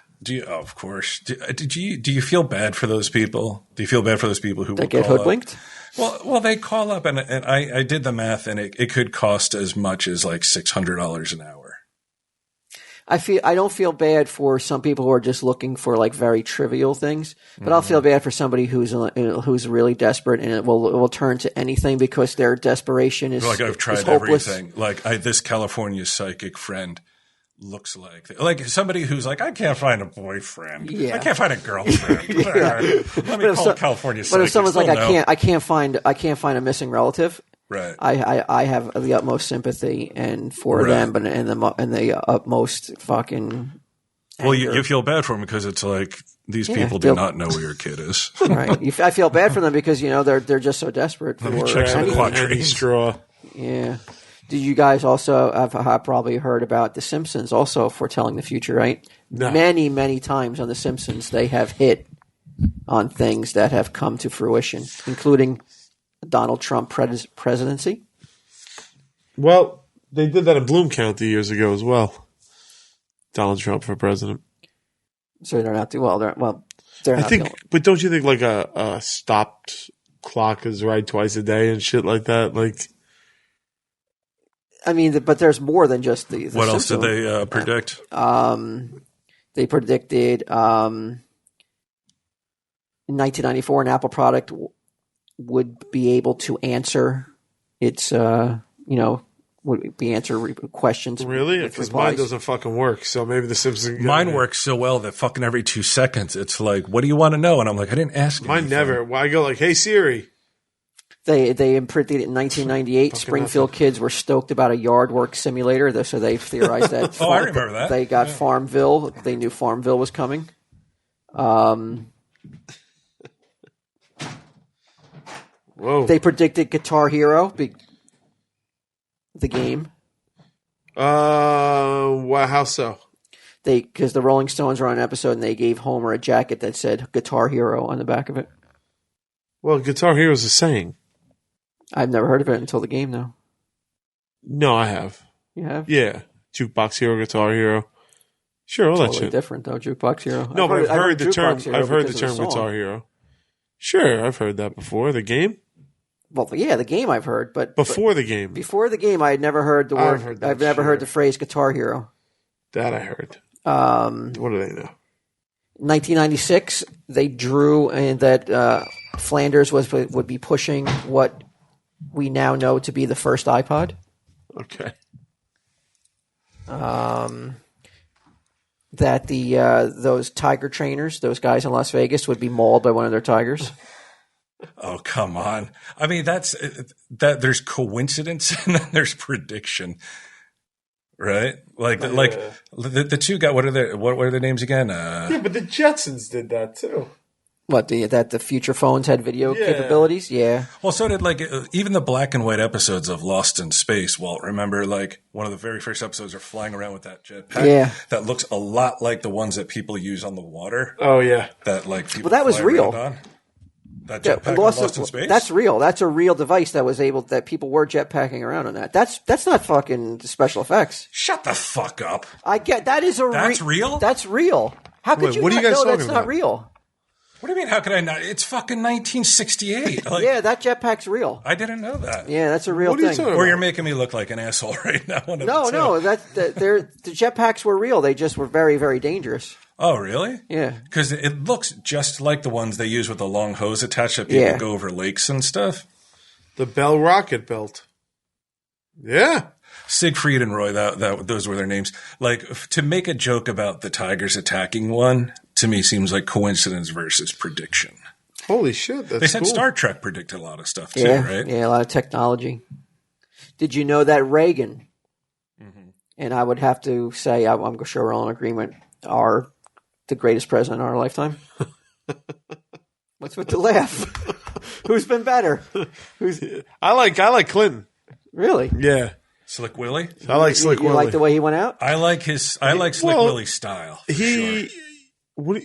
Of course. Do you feel bad for those people? Do you feel bad for those people who They will get call hoodwinked. up? Well, they call up, and I did the math, and it could cost as much as like $600 an hour. I don't feel bad for some people who are just looking for like very trivial things, but I'll feel bad for somebody who's really desperate and it will turn to anything because their desperation is Like, I've is tried hopeless. everything. Like, this California psychic friend looks like somebody who's like, I can't find a boyfriend. Yeah. I can't find a girlfriend. Let me call California psychic. But if someone's like, They'll I can't find a missing relative, Right. I have the utmost sympathy and for Right. them and the utmost fucking Well, you feel bad for them because it's like, these people do they'll- not know where your kid is. right. I feel bad for them because they're just so desperate for me check some anything. quatrains. Any straw. Yeah. Did you guys also have probably heard about The Simpsons also foretelling the future, right? No. Many, many times on The Simpsons, they have hit on things that have come to fruition, including Donald Trump presidency. Well, they did that in Bloom County years ago as well. Donald Trump for president. So they're not they're not. But don't you think like a stopped clock is right twice a day and shit like that? Like, I mean, but there's more than just the What else did Simpsons. they predict? They predicted in 1994 an Apple product would be able to answer its, would be answer questions. really? with Because mine replies. doesn't fucking work. So maybe the Simpsons. Mine works so well that fucking every 2 seconds, it's like, what do you want to know? And I'm like, I didn't ask. Mine anything. never. Well, I go like, hey Siri. They predicted in 1998 Springfield kids were stoked about a yard work simulator, so they theorized that. I remember that. They got Farmville. They knew Farmville was coming. Whoa. They predicted Guitar Hero, the game. Wow, how so? Because the Rolling Stones were on an episode and they gave Homer a jacket that said Guitar Hero on the back of it. Well, Guitar Hero is a saying. I've never heard of it until the game, though. No, I have. You have? Yeah. Jukebox Hero, Guitar Hero. Sure, all that Totally shit. different, though. Jukebox Hero. No, but I've heard the term. Jukebox Hero I've heard the because of term song. Guitar Hero. Sure, I've heard that before. The game? Well, yeah, the game I've heard, but Before the game. before the game, I had never heard the I've word. heard that, I've never sure. heard the phrase Guitar Hero. That I heard. What do they know? 1996, they drew and that Flanders would be pushing what we now know to be the first iPod. Okay. That those tiger trainers, those guys in Las Vegas, would be mauled by one of their tigers. Oh, come on. I mean, that there's coincidence and then there's prediction. Right? Like the two guys, what are their names again? Yeah, but the Jetsons did that too. What that the future phones had video Yeah. capabilities? Yeah. Well, so did even the black and white episodes of Lost in Space. Walt, remember one of the very first episodes are flying around with that jetpack. Yeah. That looks a lot like the ones that people use on the water. Oh yeah. That people. Well, that was fly real. around on. That Yeah, jetpack in Lost in Space. That's real. That's a real device that people were jetpacking around on that. That's not fucking special effects. Shut the fuck up. I get that is a That's real? That's real. How could Wait, you what are not you guys know that's talking not about? real? What do you mean? How could I not? It's fucking 1968. Like, Yeah, that jetpack's real. I didn't know that. Yeah, that's a real What are you thing. talking Or about? you're making me look like an asshole right now. One of No, the two. no, the jetpacks were real. They just were very, very dangerous. Oh, really? Yeah. Because it looks just like the ones they use with the long hose attached that people Yeah. go over lakes and stuff. The Bell rocket belt. Yeah. Siegfried and Roy, those were their names. Like, to make a joke about the Tigers attacking one, to me seems like coincidence versus prediction. Holy shit, that's They said cool. Star Trek predicted a lot of stuff too, Yeah, right? yeah, a lot of technology. Did you know that Reagan, and I would have to say, I'm sure we're all in agreement, are the greatest president in our lifetime? What's with the laugh? Who's been better? I like Clinton. Really? Yeah. Slick Willie. I like Slick You Willie. like the way he went out? I like Slick Well, Willie's style. for he sure.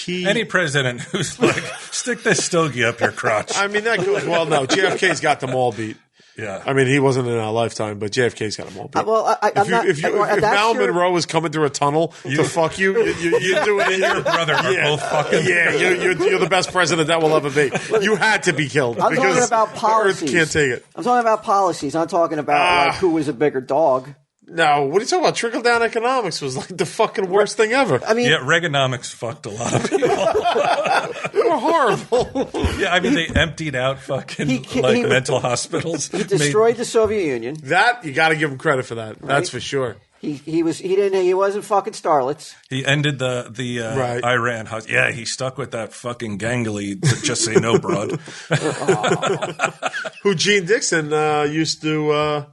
Any president who's like, stick this stogie up your crotch. I mean, that goes well. No, JFK's got them all beat. Yeah. I mean, he wasn't in our lifetime, but JFK's got them all beat. Well, if Marilyn Monroe was coming through a tunnel to fuck you, you're doing it. Your brother are both fucking. Yeah, you're the best president that will ever be. You had to be killed. I'm because talking about the policies. Earth can't take it. I'm talking about policies. I'm talking about like who was a bigger dog. No, what are you talking about? Trickle down economics was like the fucking worst thing ever. I mean, Yeah, Reaganomics fucked a lot of people. They were horrible. Yeah, I mean, they emptied out fucking He mental hospitals. he destroyed the Soviet Union. That you got to give him credit for that. That's for sure. He wasn't fucking starlets. He ended the Right. Iran. Yeah, he stuck with that fucking gangly to just say no, broad. Who Gene Dixon used to.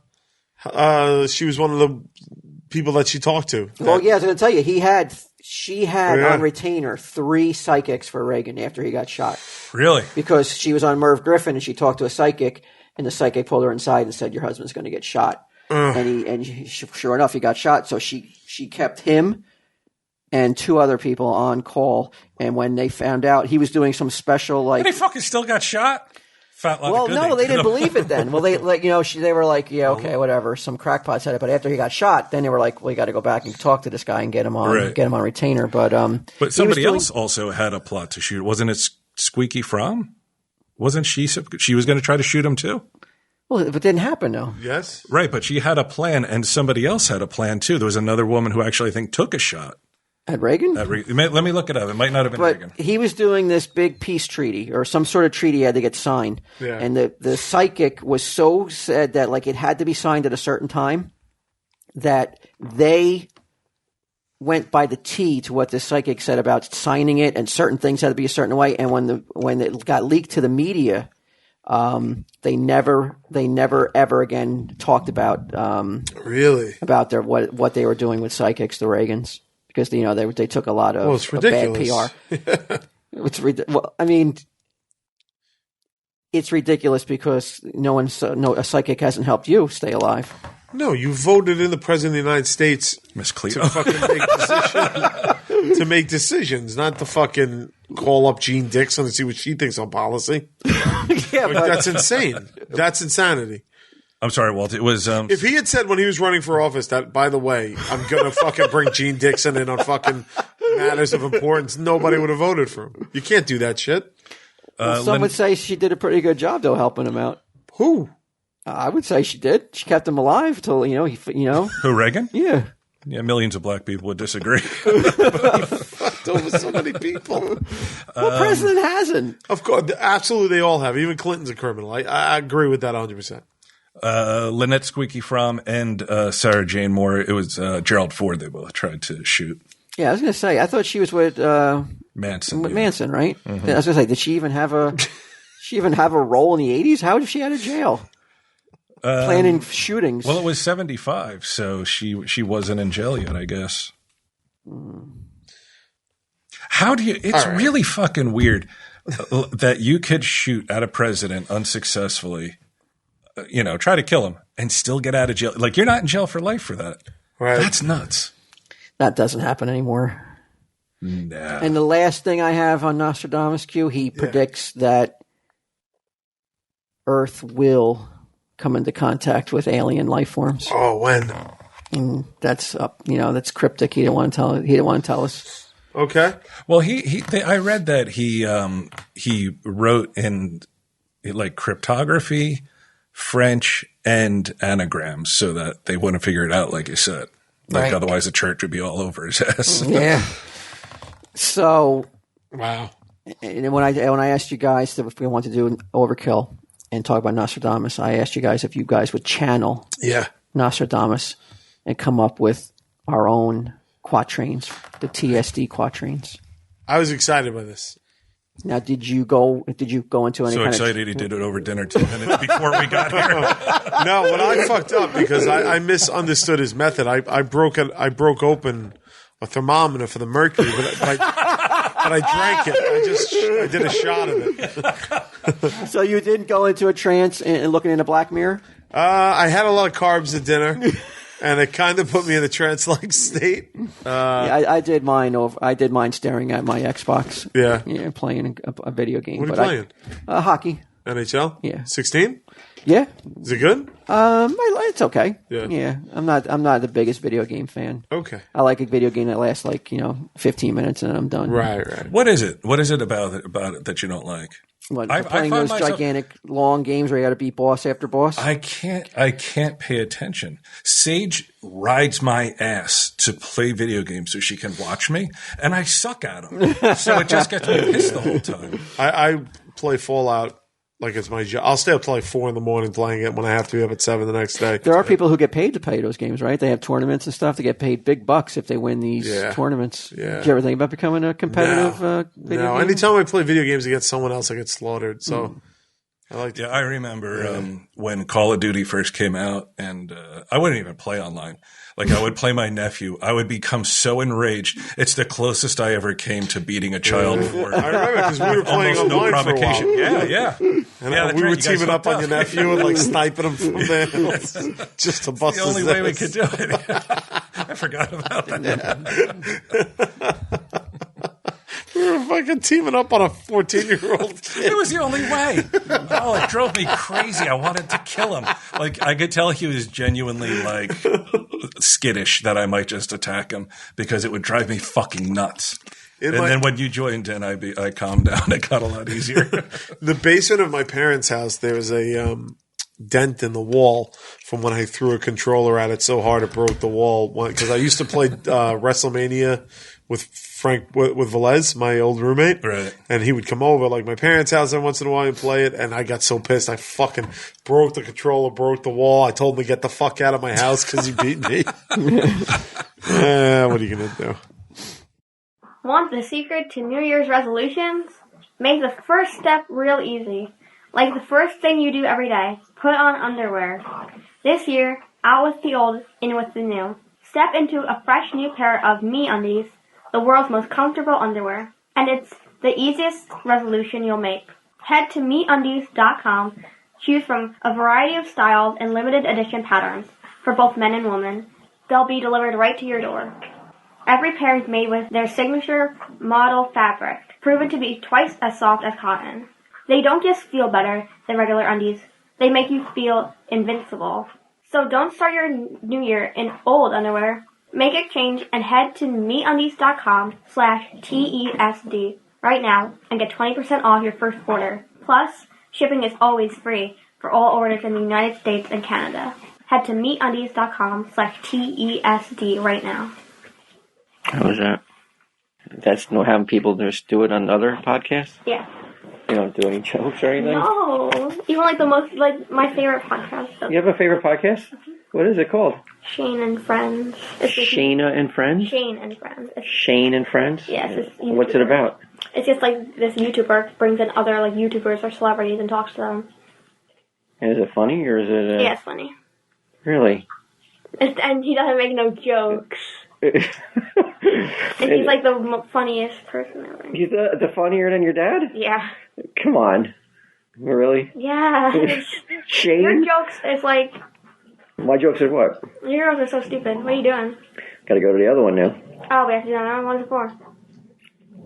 She was one of the people that she talked to. Well, yeah, I was going to tell you, she had Yeah. on retainer 3 psychics for Reagan after he got shot Really? because she was on Merv Griffin and she talked to a psychic and the psychic pulled her inside and said, "Your husband's going to get shot." Sure enough, he got shot. So she kept him and 2 other people on call. And when they found out he was doing some special like. And he fucking still got shot? Fat lot of Well, good no, they did didn't him. believe it then. Well, they were like, yeah, okay, whatever. Some crackpot said it, but after he got shot, then they were like, well, you got to go back and talk to this guy and get him on retainer. But somebody else also had a plot to shoot. Wasn't it Squeaky Fromm? Wasn't she? She was going to try to shoot him too. Well, it didn't happen though. Yes. Right, but she had a plan, and somebody else had a plan too. There was another woman who actually, I think, took a shot. At Reagan? Let me look it up. It might not have been But Reagan. he was doing this big peace treaty or some sort of treaty had to get signed. Yeah. And the psychic was so said that like it had to be signed at a certain time that they went by the T to what the psychic said about signing it and certain things had to be a certain way. And when it got leaked to the media, they never ever again talked about Really? about what they were doing with psychics, the Reagans. Because they took a lot of Well, it's ridiculous. bad PR. Well, I mean, it's ridiculous because a psychic hasn't helped you stay alive. No, you voted in the president of the United States Miss to Cleo. fucking make decisions, not to fucking call up Gene Dixon and see what she thinks on policy. Yeah, but That's insane. That's insanity. I'm sorry, Walt. It was If he had said when he was running for office that, by the way, I'm going to fucking bring Gene Dixon in on fucking matters of importance, nobody would have voted for him. You can't do that shit. some would say she did a pretty good job though helping him out. Who? I would say she did. She kept him alive till who, Reagan? yeah. Yeah, millions of black people would disagree. Over so many people. What president hasn't? Of course, absolutely, they all have. Even Clinton's a criminal. I agree with that 100%. Lynette Squeaky Fromm and Sarah Jane Moore. It was Gerald Ford. They both tried to shoot Yeah, I was going to say. I thought she was with Manson. with yeah. Manson, right? I was going to say, did she even have a role in the 80s? How did she out of jail? Planning shootings. Well, it was 75, so she wasn't in jail yet, I guess. How do you? It's really fucking weird that you could shoot at a president unsuccessfully. Try to kill him and still get out of jail. Like, you're not in jail for life for that. Right. That's nuts. that doesn't happen anymore. Nah. And the last thing I have on Nostradamus Q, he predicts that Earth will come into contact with alien life forms. Oh, when? And that's up. That's cryptic. He didn't want to tell us. Okay. Well, I read that he wrote in like cryptography, French, and anagrams so that they wouldn't figure it out, like you said. Like, Right. otherwise the church would be all over his ass. Yeah. So Wow. And when I asked you guys if we want to do an Overkill and talk about Nostradamus, I asked you guys if you guys would channel Yeah. Nostradamus and come up with our own quatrains, the TSD quatrains. I was excited by this. Now, did you go into any So kind excited he did it over dinner 2 minutes before we got here. No, what I fucked up because I misunderstood his method. I broke open a thermometer for the mercury, but I drank it. I did a shot of it. So you didn't go into a trance and looking in a black mirror? I had a lot of carbs at dinner, and it kind of put me in a trance-like state. Yeah, I did mine. I did mine staring at my Xbox. Yeah. Playing a video game. What are you playing? Hockey. NHL? Yeah. 16? Yeah. Is it good? It's okay. Yeah. I'm not the biggest video game fan. Okay. I like a video game that lasts 15 minutes and then I'm done. Right. What is it? What is it about it that you don't like? What, I playing find those myself- gigantic long games where you got to beat boss after boss. I can't pay attention. Sage rides my ass to play video games so she can watch me, and I suck at them. So it just gets me pissed the whole time. I play Fallout like it's my job. I'll stay up till like 4 a.m. playing it when I have to be up at 7 the next day. There are people who get paid to play those games, right? They have tournaments and stuff. They get paid big bucks if they win these tournaments. Yeah. Did you ever think about becoming a competitive video No, game? anytime I play video games against someone else, I get slaughtered. So I like to. Yeah, I remember when Call of Duty first came out, and I wouldn't even play online. Like, I would play my nephew. I would become so enraged. It's the closest I ever came to beating a child for I remember because we were playing almost no online for a provocation. while. Yeah. And Yeah, that's we right. were You guys teaming up hooked on your nephew and like sniping him from there just to bust The only his way we ass. could do it. I forgot about that. We were fucking teaming up on a 14-year-old kid. It was the only way. Oh, it drove me crazy. I wanted to kill him. Like, I could tell he was genuinely like skittish that I might just attack him because it would drive me fucking nuts. Then when you joined in, I calmed down. It got a lot easier. The basement of my parents' house, there was a dent in the wall from when I threw a controller at it so hard it broke the wall. Because I used to play WrestleMania with with Velez, my old roommate. Right. And he would come over like my parents' house every once in a while and play it. And I got so pissed. I fucking broke the controller, broke the wall. I told him to get the fuck out of my house because he beat me. What are you going to do? Want the secret to New Year's resolutions? Make the first step real easy. Like the first thing you do every day, put on underwear. This year, out with the old, in with the new. Step into a fresh new pair of MeUndies, the world's most comfortable underwear. And it's the easiest resolution you'll make. Head to MeUndies.com, choose from a variety of styles and limited edition patterns for both men and women. They'll be delivered right to your door. Every pair is made with their signature model fabric, proven to be twice as soft as cotton. They don't just feel better than regular undies, they make you feel invincible. So don't start your new year in old underwear. Make a change and head to MeUndies.com/TESD right now and get 20% off your first order. Plus, shipping is always free for all orders in the United States and Canada. Head to MeUndies.com/TESD right now. How was that? That's not having people just do it on other podcasts? Yeah. You don't do any jokes or anything? No. Even my favorite podcast. You have a favorite podcast? What is it called? Shane and Friends. Shayna and Friends? Shane and Friends. Shane and Friends? Yes. What's it about? It's just like this YouTuber brings in other like YouTubers or celebrities and talks to them. And is it funny or is it... Yeah, it's funny. Really? And he doesn't make no jokes. And he's like the funniest person ever. He's the funnier than your dad? Yeah. Come on. Really? Yeah. Shane? Your jokes is like... My jokes are what? Your jokes are so stupid. What are you doing? Gotta go to the other one now. Oh, we have to do another one before.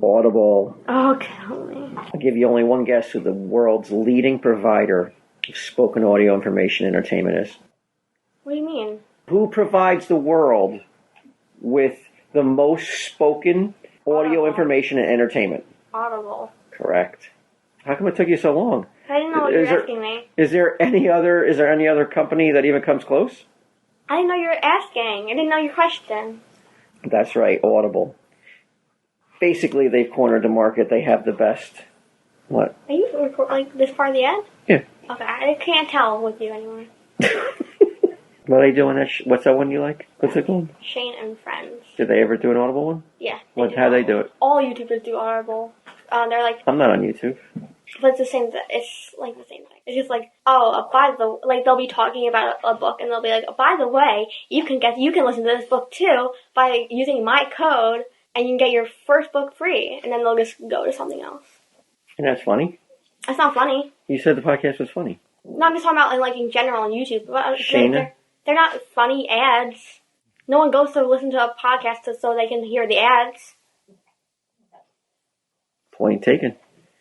Audible. Oh, kill me. I'll give you only one guess who the world's leading provider of spoken audio information entertainment is. What do you mean? Who provides the world with the most spoken audio information and entertainment? Audible. Correct. How come it took you so long? I didn't know what you were asking me. Is there any other company that even comes close? I didn't know you were asking. I didn't know your question. That's right, Audible. basically they've cornered the market. They have the best. What? Are you like this part of the ad? Yeah. Okay, I can't tell with you anymore. What are they doing? What's that one you like? What's it called? Shane and Friends. Did they ever do an Audible one? Yeah. How they do it? All YouTubers do Audible. They're like, I'm not on YouTube. but it's the same. It's like the same thing. It's just like, they'll be talking about a book, and they'll be like, by the way, you can listen to this book too by using my code, and you can get your first book free. And then they'll just go to something else. And that's funny. That's not funny. You said the podcast was funny. No, I'm just talking about in general on YouTube. Shayna? They're not funny ads. No one goes to listen to a podcast so they can hear the ads. Point taken.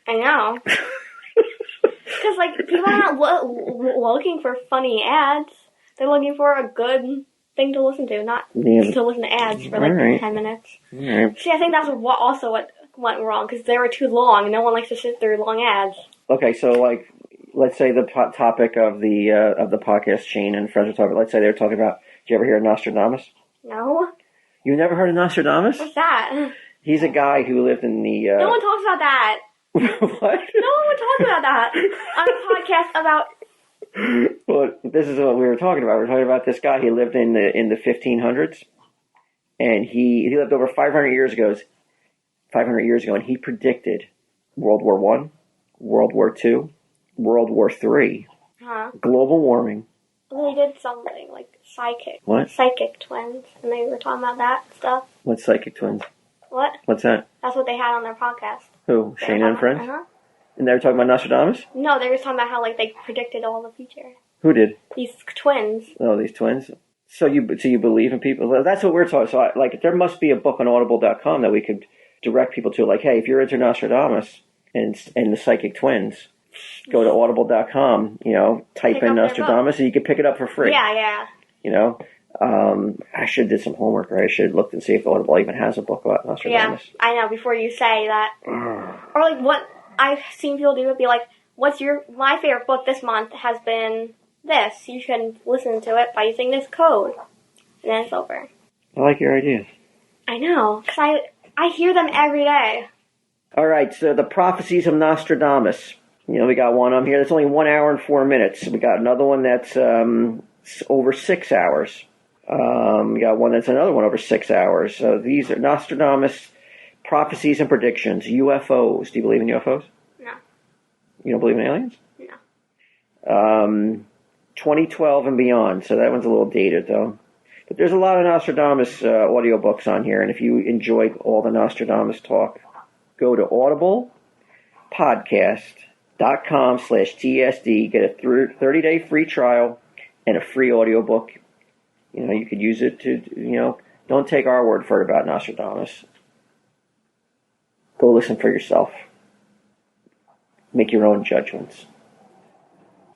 I know. Because people are not looking for funny ads. They're looking for a good thing to listen to, not to listen to ads for 10 minutes. All right. See, I think that's what went wrong, because they were too long, and no one likes to sit through long ads. Okay, so let's say the topic of the podcast, Shane and friends were talking. Let's say they were talking about. Did you ever hear of Nostradamus? No. You never heard of Nostradamus? What's that? He's a guy who lived in the. No one talks about that. What? No one would talk about that on a podcast about. Well, this is what we were talking about. We were talking about this guy. He lived in the 1500s, and he lived over 500 years ago. 500 years ago, and he predicted World War I, World War II, World War III, global warming. They did something like psychic. What? Psychic twins, and they were talking about that stuff. What's psychic twins? What? What's that? That's what they had on their podcast. Who? Shane and friends? Uh-huh. And they were talking about Nostradamus? No, they were talking about how they predicted all the future. Who did? These twins. Oh, these twins. So you believe in people? Well, that's what we're talking. So there must be a book on Audible.com that we could direct people to. Like, hey, if you're into Nostradamus and the psychic twins, go to Audible.com. Type in Nostradamus, and you can pick it up for free. Yeah. I should have did some homework, right? I should have looked and see if Audible even has a book about Nostradamus. Yeah, I know. Before you say that, or what I've seen people do would be like, my favorite book this month has been this. You can listen to it by using this code, and then it's over. I like your ideas. I know, because I hear them every day. All right, so the prophecies of Nostradamus. We got one on here that's only 1 hour and 4 minutes. We got another one that's over 6 hours. We got one that's another one over 6 hours. So these are Nostradamus prophecies and predictions. UFOs. Do you believe in UFOs? No. You don't believe in aliens? No. 2012 and beyond. So that one's a little dated, though. But there's a lot of Nostradamus audiobooks on here. And if you enjoy all the Nostradamus talk, go to audiblepodcast.com/TSD. Get a 30-day free trial and a free audiobook. You could use it to, don't take our word for it about Nostradamus. Go listen for yourself. Make your own judgments.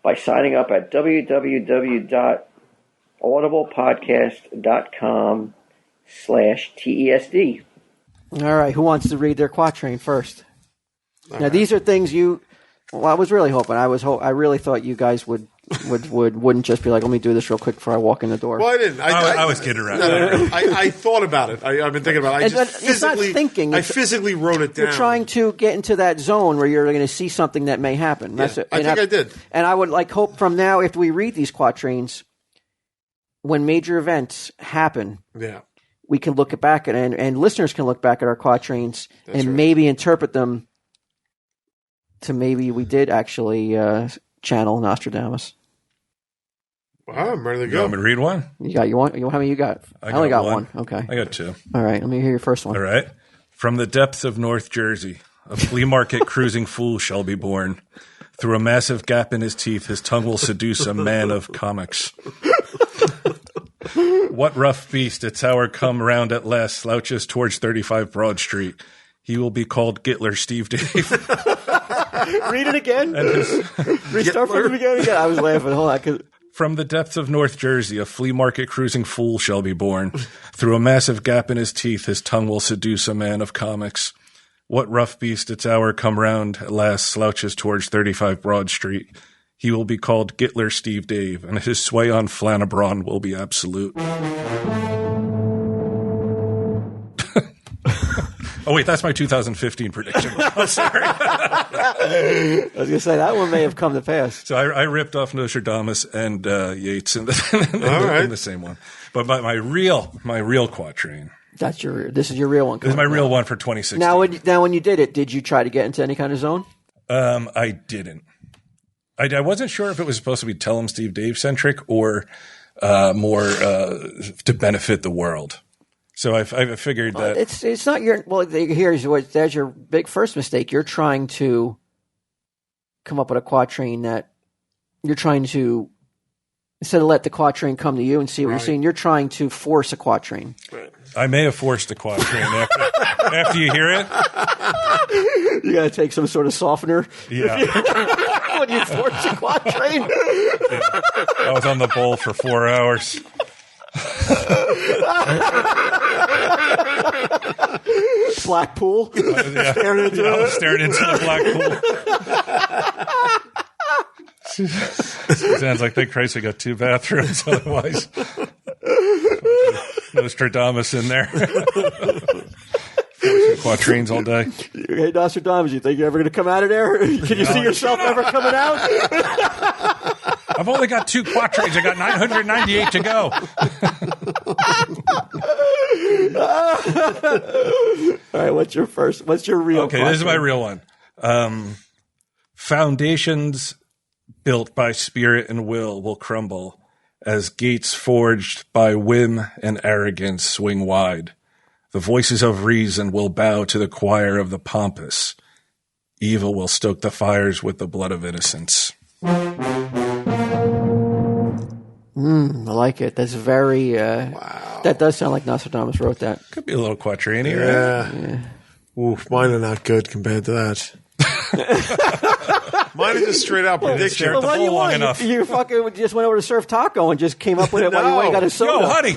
By signing up at www.audiblepodcast.com/TESD. All right, who wants to read their quatrain first? Now, these are things I was really hoping. I really thought you guys wouldn't just be like, let me do this real quick before I walk in the door. Well, I didn't. I was kidding around. No. I thought about it. I've been thinking about it. It's not thinking. I physically wrote it down. You're trying to get into that zone where you're going to see something that may happen. Yeah, I think I did. And I would hope from now, after we read these quatrains, when major events happen, we can look back at and listeners can look back at our quatrains maybe interpret them to maybe we did actually channel Nostradamus. Wow, I'm ready to You go. want me to read one? You got how many you got? I only got one. Okay. I got two. All right, let me hear your first one. All right. From the depths of North Jersey, a flea market cruising fool shall be born. Through a massive gap in his teeth, his tongue will seduce a man of comics. What rough beast, its hour come round at last, slouches towards 35 Broad Street. He will be called Gitler Steve Dave. Read it again. Restart from the beginning again. I was laughing. Hold on. From the depths of North Jersey, a flea market cruising fool shall be born. Through a massive gap in his teeth, his tongue will seduce a man of comics. What rough beast, its hour come round at last, slouches towards 35 Broad Street. He will be called Gitler Steve Dave, and his sway on Flanabron will be absolute. Oh, wait, that's my 2015 prediction. I'm sorry. I was going to say that one may have come to pass. So I ripped off Nostradamus and Yeats in the same one. But my real quatrain. This is your real one. This is my real one for 2016. Now, when you did it, did you try to get into any kind of zone? I didn't. I wasn't sure if it was supposed to be Tell 'em Steve Dave centric or more to benefit the world. So I figured that it's not your. Well, there's your big first mistake. You're trying to come up with a quatrain that you're trying to, instead of let the quatrain come to you and see what you're seeing, you're trying to force a quatrain. I may have forced a quatrain after you hear it. You got to take some sort of softener. Yeah. When you force a quatrain. I was on the bowl for 4 hours. Black pool. Staring into the black pool. Sounds like, thank Christ we got 2 bathrooms. Otherwise, Nostradamus in there. Quatrains all day. Hey, Nostradamus, you think you're ever going to come out of there? Can you see yourself ever coming out? I've only got 2 quatrains. I got 998 to go. All right, what's your real Okay, quatrain? this is my real one. Foundations built by spirit and will crumble as gates forged by whim and arrogance swing wide. The voices of reason will bow to the choir of the pompous. Evil will stoke the fires with the blood of innocence. I like it. That's very. Wow. That does sound like Nostradamus wrote that. Could be a little quatrain here. Yeah. Oof, mine are not good compared to that. Mine is just straight out prediction. Well, What do you long want? enough. You fucking just went over to Surf Taco and just came up with it while you went and got a soda. Yo, honey,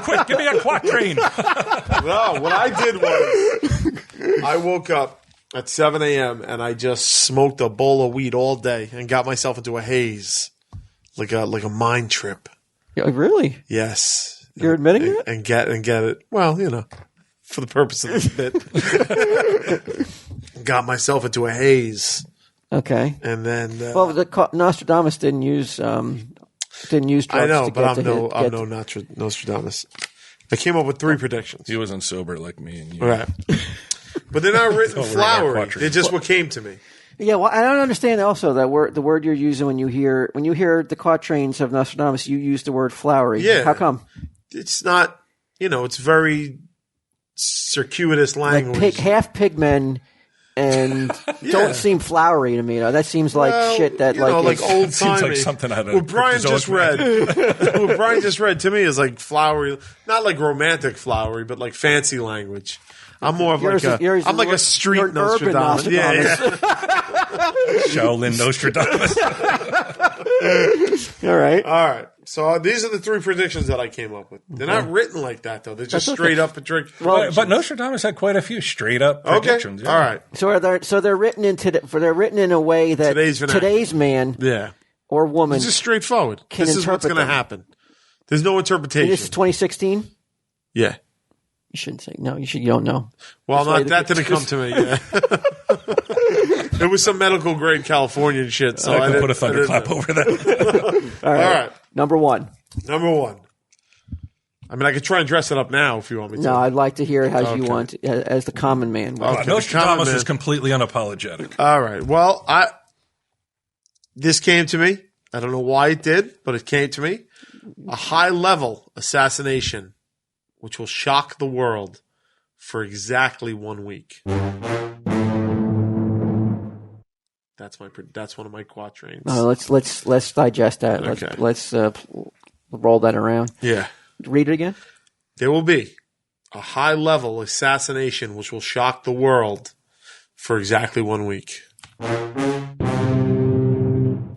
quick, give me a quatrain. No, what I did was I woke up at 7 a.m. and I just smoked a bowl of weed all day and got myself into a haze, like a mind trip. Yeah, really? Yes, You're admitting it? And get it. Well, for the purpose of this bit, got myself into a haze, Okay. and then Well, Nostradamus didn't use drugs. I know, to but get I'm to no Nostradamus. I came up with 3 predictions. He wasn't sober like me and you. Right. But they're not written Don't worry about flowery. quatrains. They're just what came to me. Yeah, well, I don't understand also that the word you're using when you hear the quatrains of Nostradamus, you use the word flowery. Yeah. How come? It's not, it's very circuitous language. Half pigmen and Yeah. don't seem flowery to me. That seems like Well, shit that like is- old Seems timey. like something out of What Brian just Cryptozoic read. What Brian just read to me is like flowery, not like romantic flowery, but like fancy language. I'm more of Yours like is- I'm like you're a street an urban Nostradamus. Yeah. Shaolin Nostradamus. All right. All right. So these are the 3 predictions that I came up with. They're not written like that though. They're just That's straight okay. up prediction. But Nostradamus had quite a few straight up Okay. predictions. Yeah. All right. So they're written they're written in a way that Today's man Yeah. or woman. It's just straightforward. Can This is what's interpret going to them. happen. There's no interpretation. This is 2016. Yeah. You shouldn't say no. You don't know. Well, That's why that didn't come to me. Yeah. It was some medical grade Californian shit. So I can didn't- put a thunderclap over that. All right. All right. Number 1. Number 1. I mean, I could try and dress it up now if you want me to. No, I'd like to hear it as you Okay. want, as the common man. Okay. Nostradamus Common is completely unapologetic. All right. Well, this came to me. I don't know why it did, but it came to me. A high-level assassination, which will shock the world for exactly 1 week. That's one of my quatrains. Let's digest that. Okay. Let's roll that around. Yeah. Read it again. There will be a high-level assassination which will shock the world for exactly 1 week.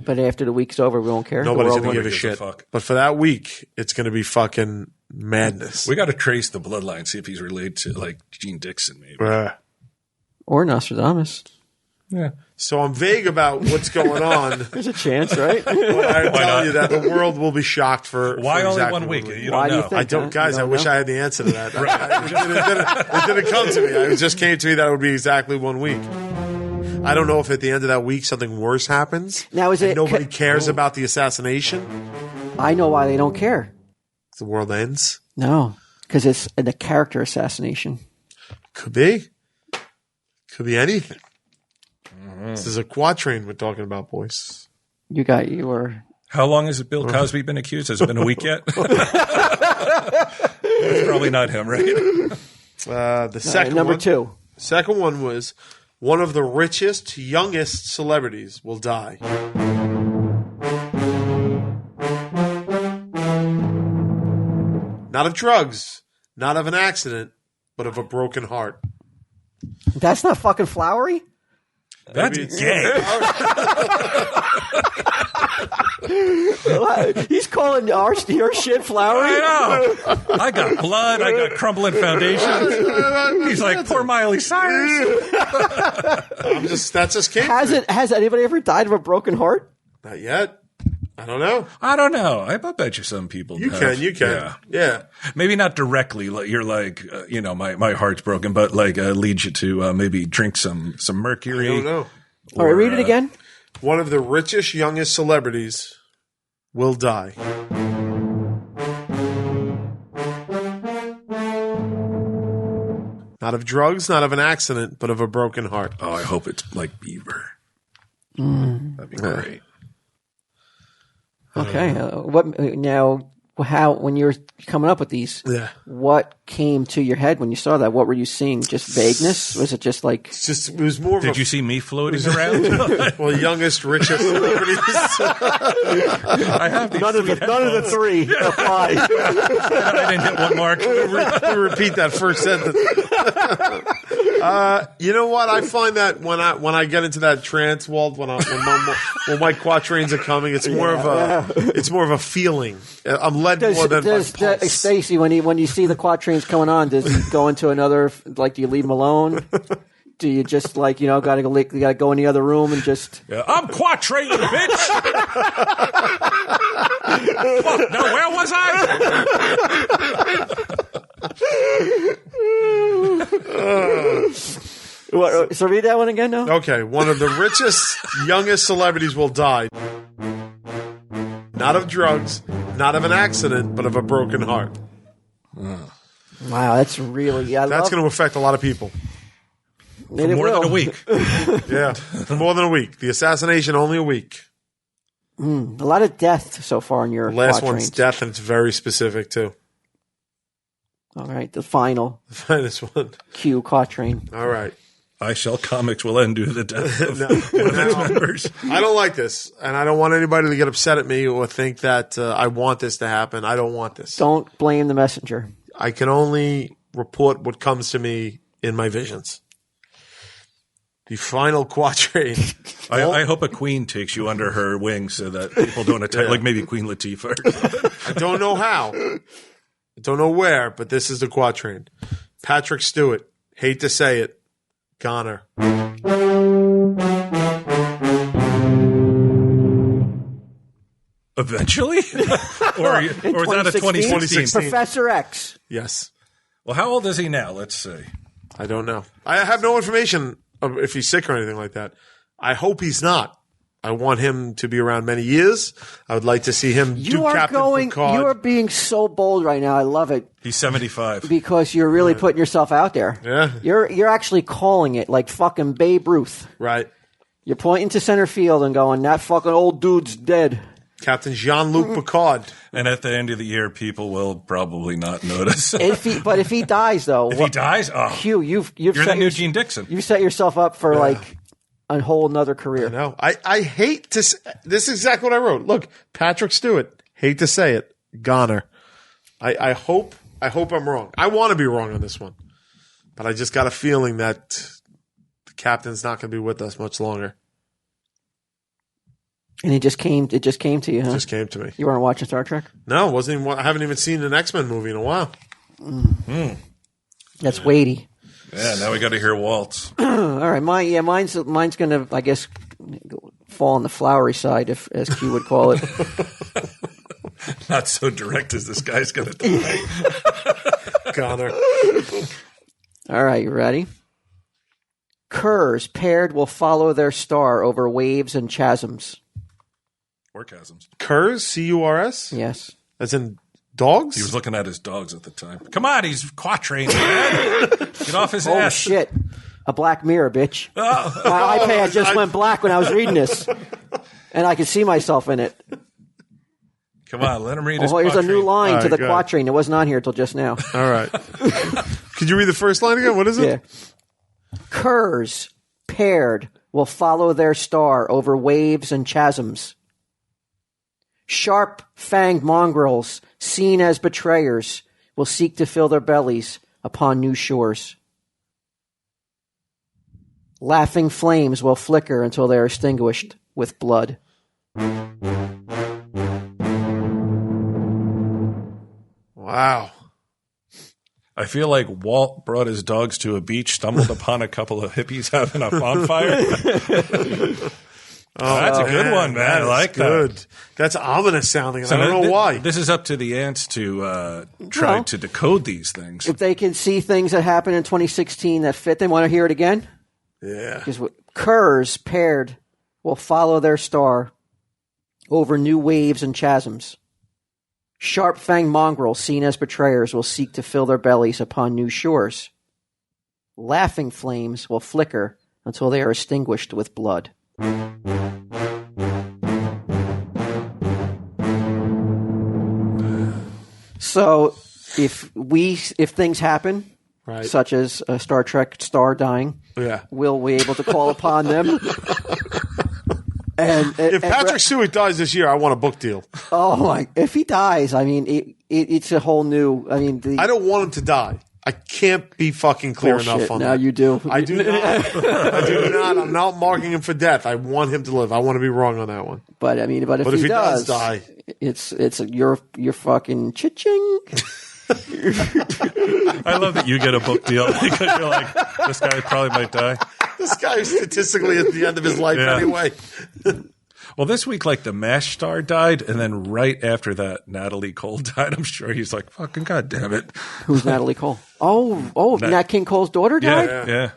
But after the week's over, we won't care. Nobody's The world going to give a gives a shit. fuck. But for that week, it's going to be fucking madness. We got to trace the bloodline, see if he's related to like Gene Dixon, maybe. Bruh. or Nostradamus. Yeah. So I'm vague about what's going on. There's a chance, right? But I'm telling you that the world will be shocked for Why for only exactly 1 week? You Why don't do you know. think? I don't, guys. You don't I wish know? I had the answer to that. It didn't come to me. It just came to me that it would be exactly 1 week. I don't know if at the end of that week something worse happens. Now, is and it- nobody cares about the assassination? I know why they don't care. The world ends. No, because it's a character assassination. Could be. Could be anything. This is a quatrain we're talking about, boys. You were. How long has Bill Cosby been accused? Has it been a week yet? It's probably not him, right? The second number one, 2. Second one was one of the richest, youngest celebrities will die. Not of drugs, not of an accident, but of a broken heart. That's not fucking flowery. That's Maybe it's- gay. He's calling your shit flowery. I know. I got blood. I got crumbling foundations. He's like, poor Miley Cyrus. That just came. Has anybody ever died of a broken heart? Not yet. I don't know. I don't know. I bet you some people You have. can. Yeah. Maybe not directly. Like, you're like, my heart's broken, but like leads you to maybe drink some mercury. I don't know. All right, read it again. One of the richest, youngest celebrities will die. Not of drugs, not of an accident, but of a broken heart. Oh, I hope it's like Bieber. That'd be great. Okay. What now? How when you were coming up with these? Yeah. What came to your head when you saw that? What were you seeing? Just vagueness? Was it just like? It was more of Did a you see me floating around? youngest, richest celebrities. I have these None of the three apply. I didn't hit one mark. Repeat that first sentence. You know what? I find that when I get into that trance, Walt, when my quatrains are coming, it's more of a feeling. I'm led more than my pulse. Stacey, when you see the quatrains coming on, does he go into another? Like, do you leave him alone? Do you just gotta go in the other room and just? Yeah, I'm quatrain, bitch. Fuck, no, where was I? So read that one again now. Okay, one of the richest, youngest celebrities will die. Not of drugs, not of an accident, but of a broken heart. Wow, that's really That's going to affect a lot of people. More than a week. Yeah, for more than a week. The assassination, only a week. A lot of death so far in your Last quatrains. one's death, and it's very specific, too. All right, the final The finest one. Q quatrain. All right. I Shall Comics will undo the death of No. one of its members. I don't like this, and I don't want anybody to get upset at me or think that I want this to happen. I don't want this. Don't blame the messenger. I can only report what comes to me in my visions. The final quatrain. I hope a queen takes you under her wing so that people don't attack, like maybe Queen Latifah. I don't know how. I don't know where, but this is the quatrain. Patrick Stewart. Hate to say it. Goner. Eventually? or is that a 2016? Professor X. Yes. Well, how old is he now? Let's see. I don't know. I have no information of if he's sick or anything like that. I hope he's not. I want him to be around many years. I would like to see him do You are Captain Picard. You are being so bold right now. I love it He's 75. because you're really putting yourself out there. Yeah. You're actually calling it like fucking Babe Ruth. Right. You're pointing to center field and going, "That fucking old dude's dead." Captain Jean-Luc Picard. And at the end of the year, people will probably not notice. But if he dies, though, If he dies, Hugh, you've you're set the new your- Gene Dixon. You've set yourself up for like a whole nother career. No, I hate to. This is exactly what I wrote. Look, Patrick Stewart. Hate to say it, goner. I hope I'm wrong. I want to be wrong on this one, but I just got a feeling that the captain's not going to be with us much longer. And it just came to you, huh? It just came to me. You weren't watching Star Trek? No, wasn't even. I haven't even seen an X-Men movie in a while. That's weighty. Yeah, now we got to hear Waltz. All right, mine's gonna, I guess, fall on the flowery side, if as Q would call it. Not so direct as this guy's going to die. Connor. All right, you ready? Curs paired will follow their star over waves and chasms. Orgasms. Curs, C-U-R-S? Yes. As in dogs? He was looking at his dogs at the time. Come on, he's quatrain, man. Get off his Oh, ass. shit. A Black Mirror, bitch. My iPad just went black when I was reading this. And I could see myself in it. Come on, let him read his Oh, here's a new quatrain. line All to right, the go ahead. quatrain. It wasn't on here until just now. All right. Could you read the first line again? What is it? Yeah. Curs paired will follow their star over waves and chasms. Sharp-fanged mongrels, seen as betrayers, will seek to fill their bellies upon new shores. Laughing flames will flicker until they are extinguished with blood. Wow. I feel like Walt brought his dogs to a beach, stumbled upon a couple of hippies having a bonfire. That's a good one, man. I like good. that. That's ominous sounding, and I don't know why. This is up to the ants to try Well, to decode these things. If they can see things that happened in 2016 that fit them, want to hear it again? Yeah. Because curs paired will follow their star over new waves and chasms. Sharp-fanged mongrels, seen as betrayers, will seek to fill their bellies upon new shores. Laughing flames will flicker until they are extinguished with blood. So, if things happen, Right. such as a Star Trek star dying, Yeah. will we be able to call upon them? If Patrick Stewart dies this year, I want a book deal. Oh my! If he dies, I mean, it's a whole new. I mean, I don't want him to die. I can't be fucking clear enough on now that. you do. I do not. I do not. I'm not marking him for death. I want him to live. I want to be wrong on that one. But I mean, if But if he does die, it's you're fucking cha-ching. I love that you get a book deal because you're like, this guy probably might die. this guy is statistically at the end of his life Yeah. anyway. Well, this week, like the MASH star died, and then right after that, Natalie Cole died. I'm sure he's like, fucking goddamn it. Who's Natalie Cole? Oh, Nat King Cole's daughter died. Yeah,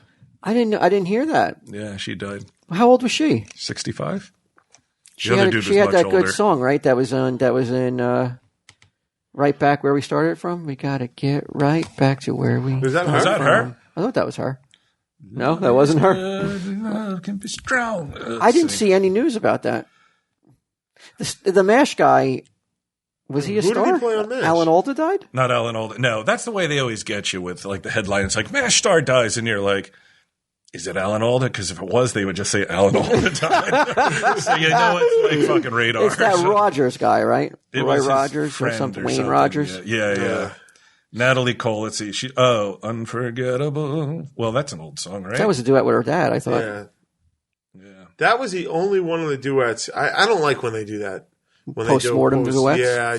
I didn't hear that. yeah, she died. How old was she? 65. She had that good song, right? That was in right back where we started from. We gotta get right back to where we. Is that her? Was that her? I thought that was her. No, that wasn't her. Can be strong. I didn't see any news about that. The MASH guy, was he a Who did star? he play on MASH? Alan Alda died? Not Alan Alda. No, that's the way they always get you with like the headline. It's like MASH star dies, and you're like, is it Alan Alda? Because if it was, they would just say Alan Alda died. So you know it's like fucking radar. It's that Rogers guy, right? It Roy was his Rogers or friend something. Wayne Rogers. Yeah. Natalie Cole. Let's see. Unforgettable. Well, that's an old song, right? That was a duet with her dad, I thought. Yeah. Yeah. That was the only one of the duets. I don't like when they do that. When Post-mortem they do duets? Yeah, I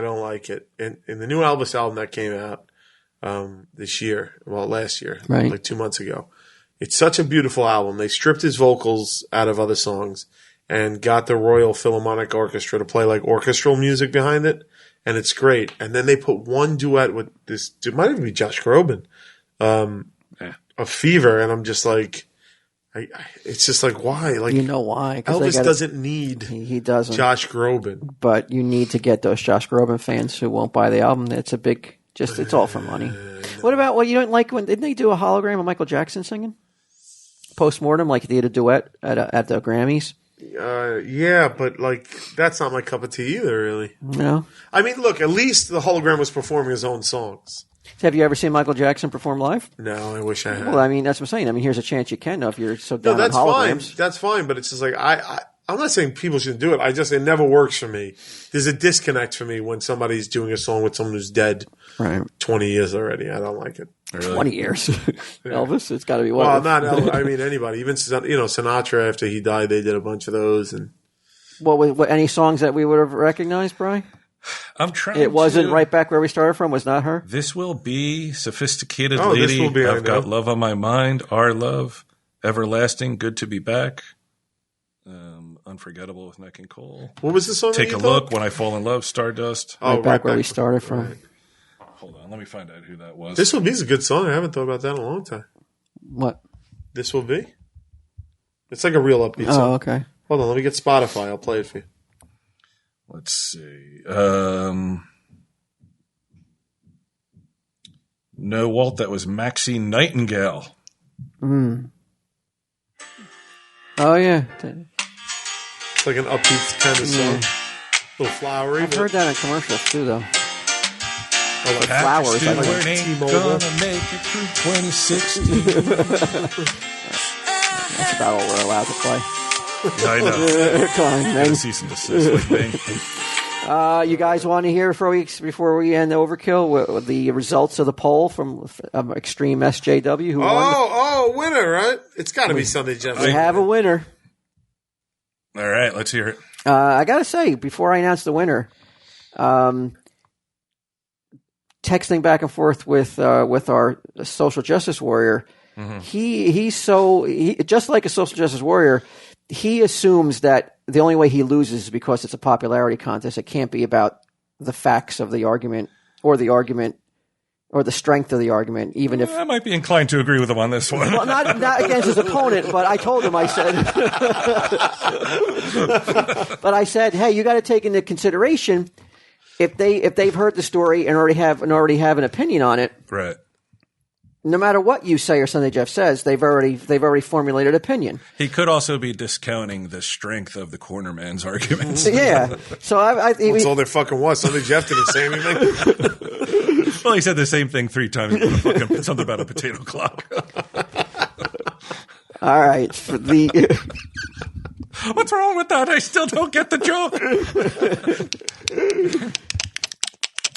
don't like it. And in the new Elvis album that came out last year, Right. like 2 months ago, it's such a beautiful album. They stripped his vocals out of other songs and got the Royal Philharmonic Orchestra to play like orchestral music behind it, and it's great. And then they put one duet with this. It might even be Josh Groban, of Fever, and I'm just like, it's just like, why? Like, You know why? 'Cause Elvis doesn't need He doesn't. Josh Groban. But you need to get those Josh Groban fans who won't buy the album. It's a big. It's all for money. What about you don't like when didn't they do a hologram of Michael Jackson singing? Postmortem, like they did a duet at the Grammys. Yeah, but like that's not my cup of tea either, really. No. I mean, look, at least the hologram was performing his own songs. Have you ever seen Michael Jackson perform live? No, I wish I had. Well, I mean, that's what I'm saying. I mean, here's a chance you can, though, if you're so No, down on that's fine. holograms. That's fine, but it's just like I'm not saying people shouldn't do it. It never works for me. There's a disconnect for me when somebody's doing a song with someone who's dead Right. 20 years already. I don't like it. 20 years. Elvis, it's got to be what? Well, I mean anybody. Even Sinatra after he died, they did a bunch of those. And What any songs that we would have recognized, Brian? I'm trying. It wasn't to, right back where we started from. Was not her. This will be sophisticated Oh, lady. This Will Be, I I've got know. love on my mind. Our love, everlasting, good to be back. Unforgettable with Neck and Cole. What was the song? Take that a you look. thought? When I fall in love. Stardust. Oh, Right back where we started from. Right. Hold on, let me find out who that was. This Will Be is a good song. I haven't thought about that in a long time. What? This Will Be. It's like a real upbeat Oh, song. okay. Hold on, let me get Spotify. I'll play it for you. Let's see. No, Walt. That was Maxine Nightingale. Oh yeah. It's like an upbeat kind of song. A little flowery. I've heard that in commercials too, though. Oh, like Flowers, Stewart I like ain't T-Mobile. gonna make it through 2016. That's about all we're allowed to play. Yeah, I know. Come on, Got man. a cease and desist with me. You guys want to hear before we end Overkill the results of the poll from Extreme SJW? Who won? Oh, winner, right? It's got to be Sunday Jeff. We have a winner. All right, let's hear it. I got to say, before I announce the winner, texting back and forth with our social justice warrior, he's just like a social justice warrior. He assumes that the only way he loses is because it's a popularity contest. It can't be about the facts of the argument or the strength of the argument, even if. I might be inclined to agree with him on this one. Well, not against his opponent, but I told him, I said, hey, you got to take into consideration if they've heard the story and already have an opinion on it. Right. No matter what you say or Sunday Jeff says, they've already formulated opinion. He could also be discounting the strength of the cornerman's arguments. Yeah. So That's all there fucking was. Sunday Jeff didn't say anything. Well, he said the same thing 3 times. Fucking something about a potato clock. all right. For the What's wrong with that? I still don't get the joke.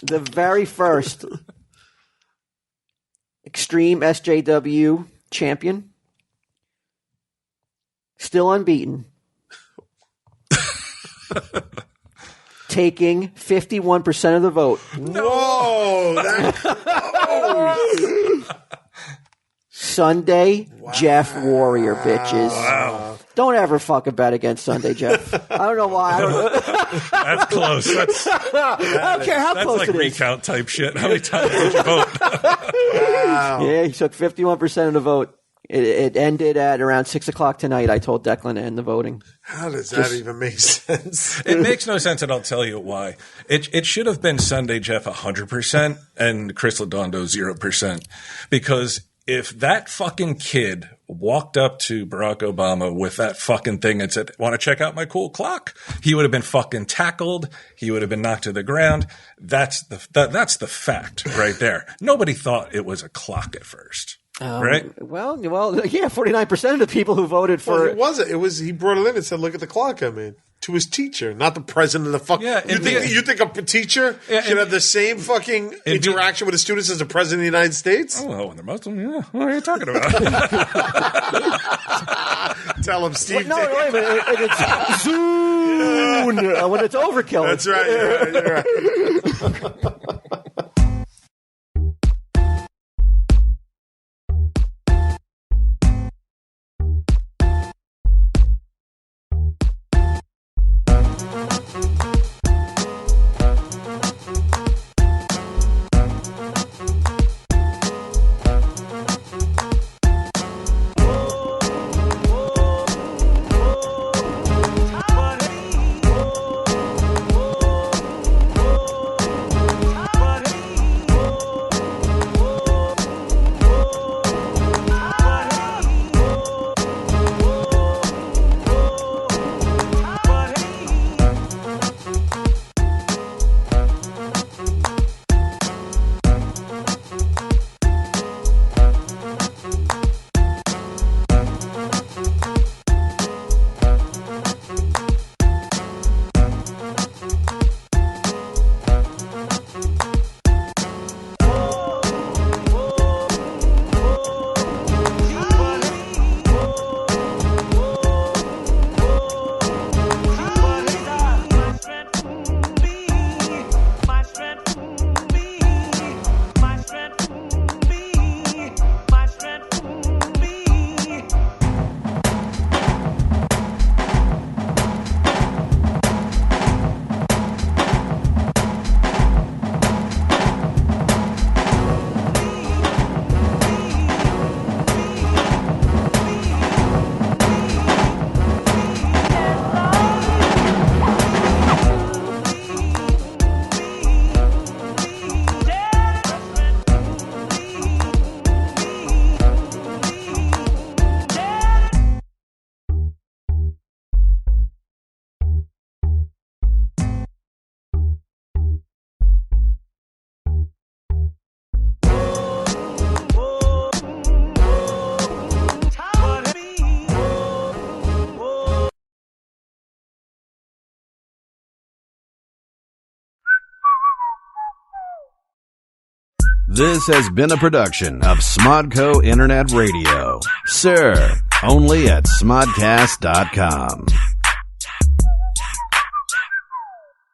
the very first Extreme SJW champion, still unbeaten, taking 51% of the vote. Whoa! Sunday Jeff Warrior, bitches. Wow. Don't ever fucking bet against Sunday Jeff. I don't know why. That's close. I don't care how That's close like it is. recount type shit. How many times did you vote? Yeah, he took 51% of the vote. It ended at around 6 o'clock tonight. I told Declan to end the voting. How does that even make sense? It makes no sense, and I'll tell you why. It should have been Sunday Jeff 100% and Chris Lodondo 0%. Because if that fucking kid walked up to Barack Obama with that fucking thing and said, want to check out my cool clock? He would have been fucking tackled. He would have been knocked to the ground. That's the fact right there. Nobody thought it was a clock at first. Right? Well, yeah, 49% of the people who voted for Well, it wasn't. It was. He brought it in and said, "Look at the clock I made." To his teacher, not the president of the fuck. Yeah, you think a teacher should have the same fucking interaction with the students as the president of the United States? Oh, well, when they're Muslim, yeah. What are you talking about? Tell him, Steve. No, wait a minute. It's soon when it's overkill. That's right. You're right. This has been a production of Smodco Internet Radio. Sir, only at smodcast.com.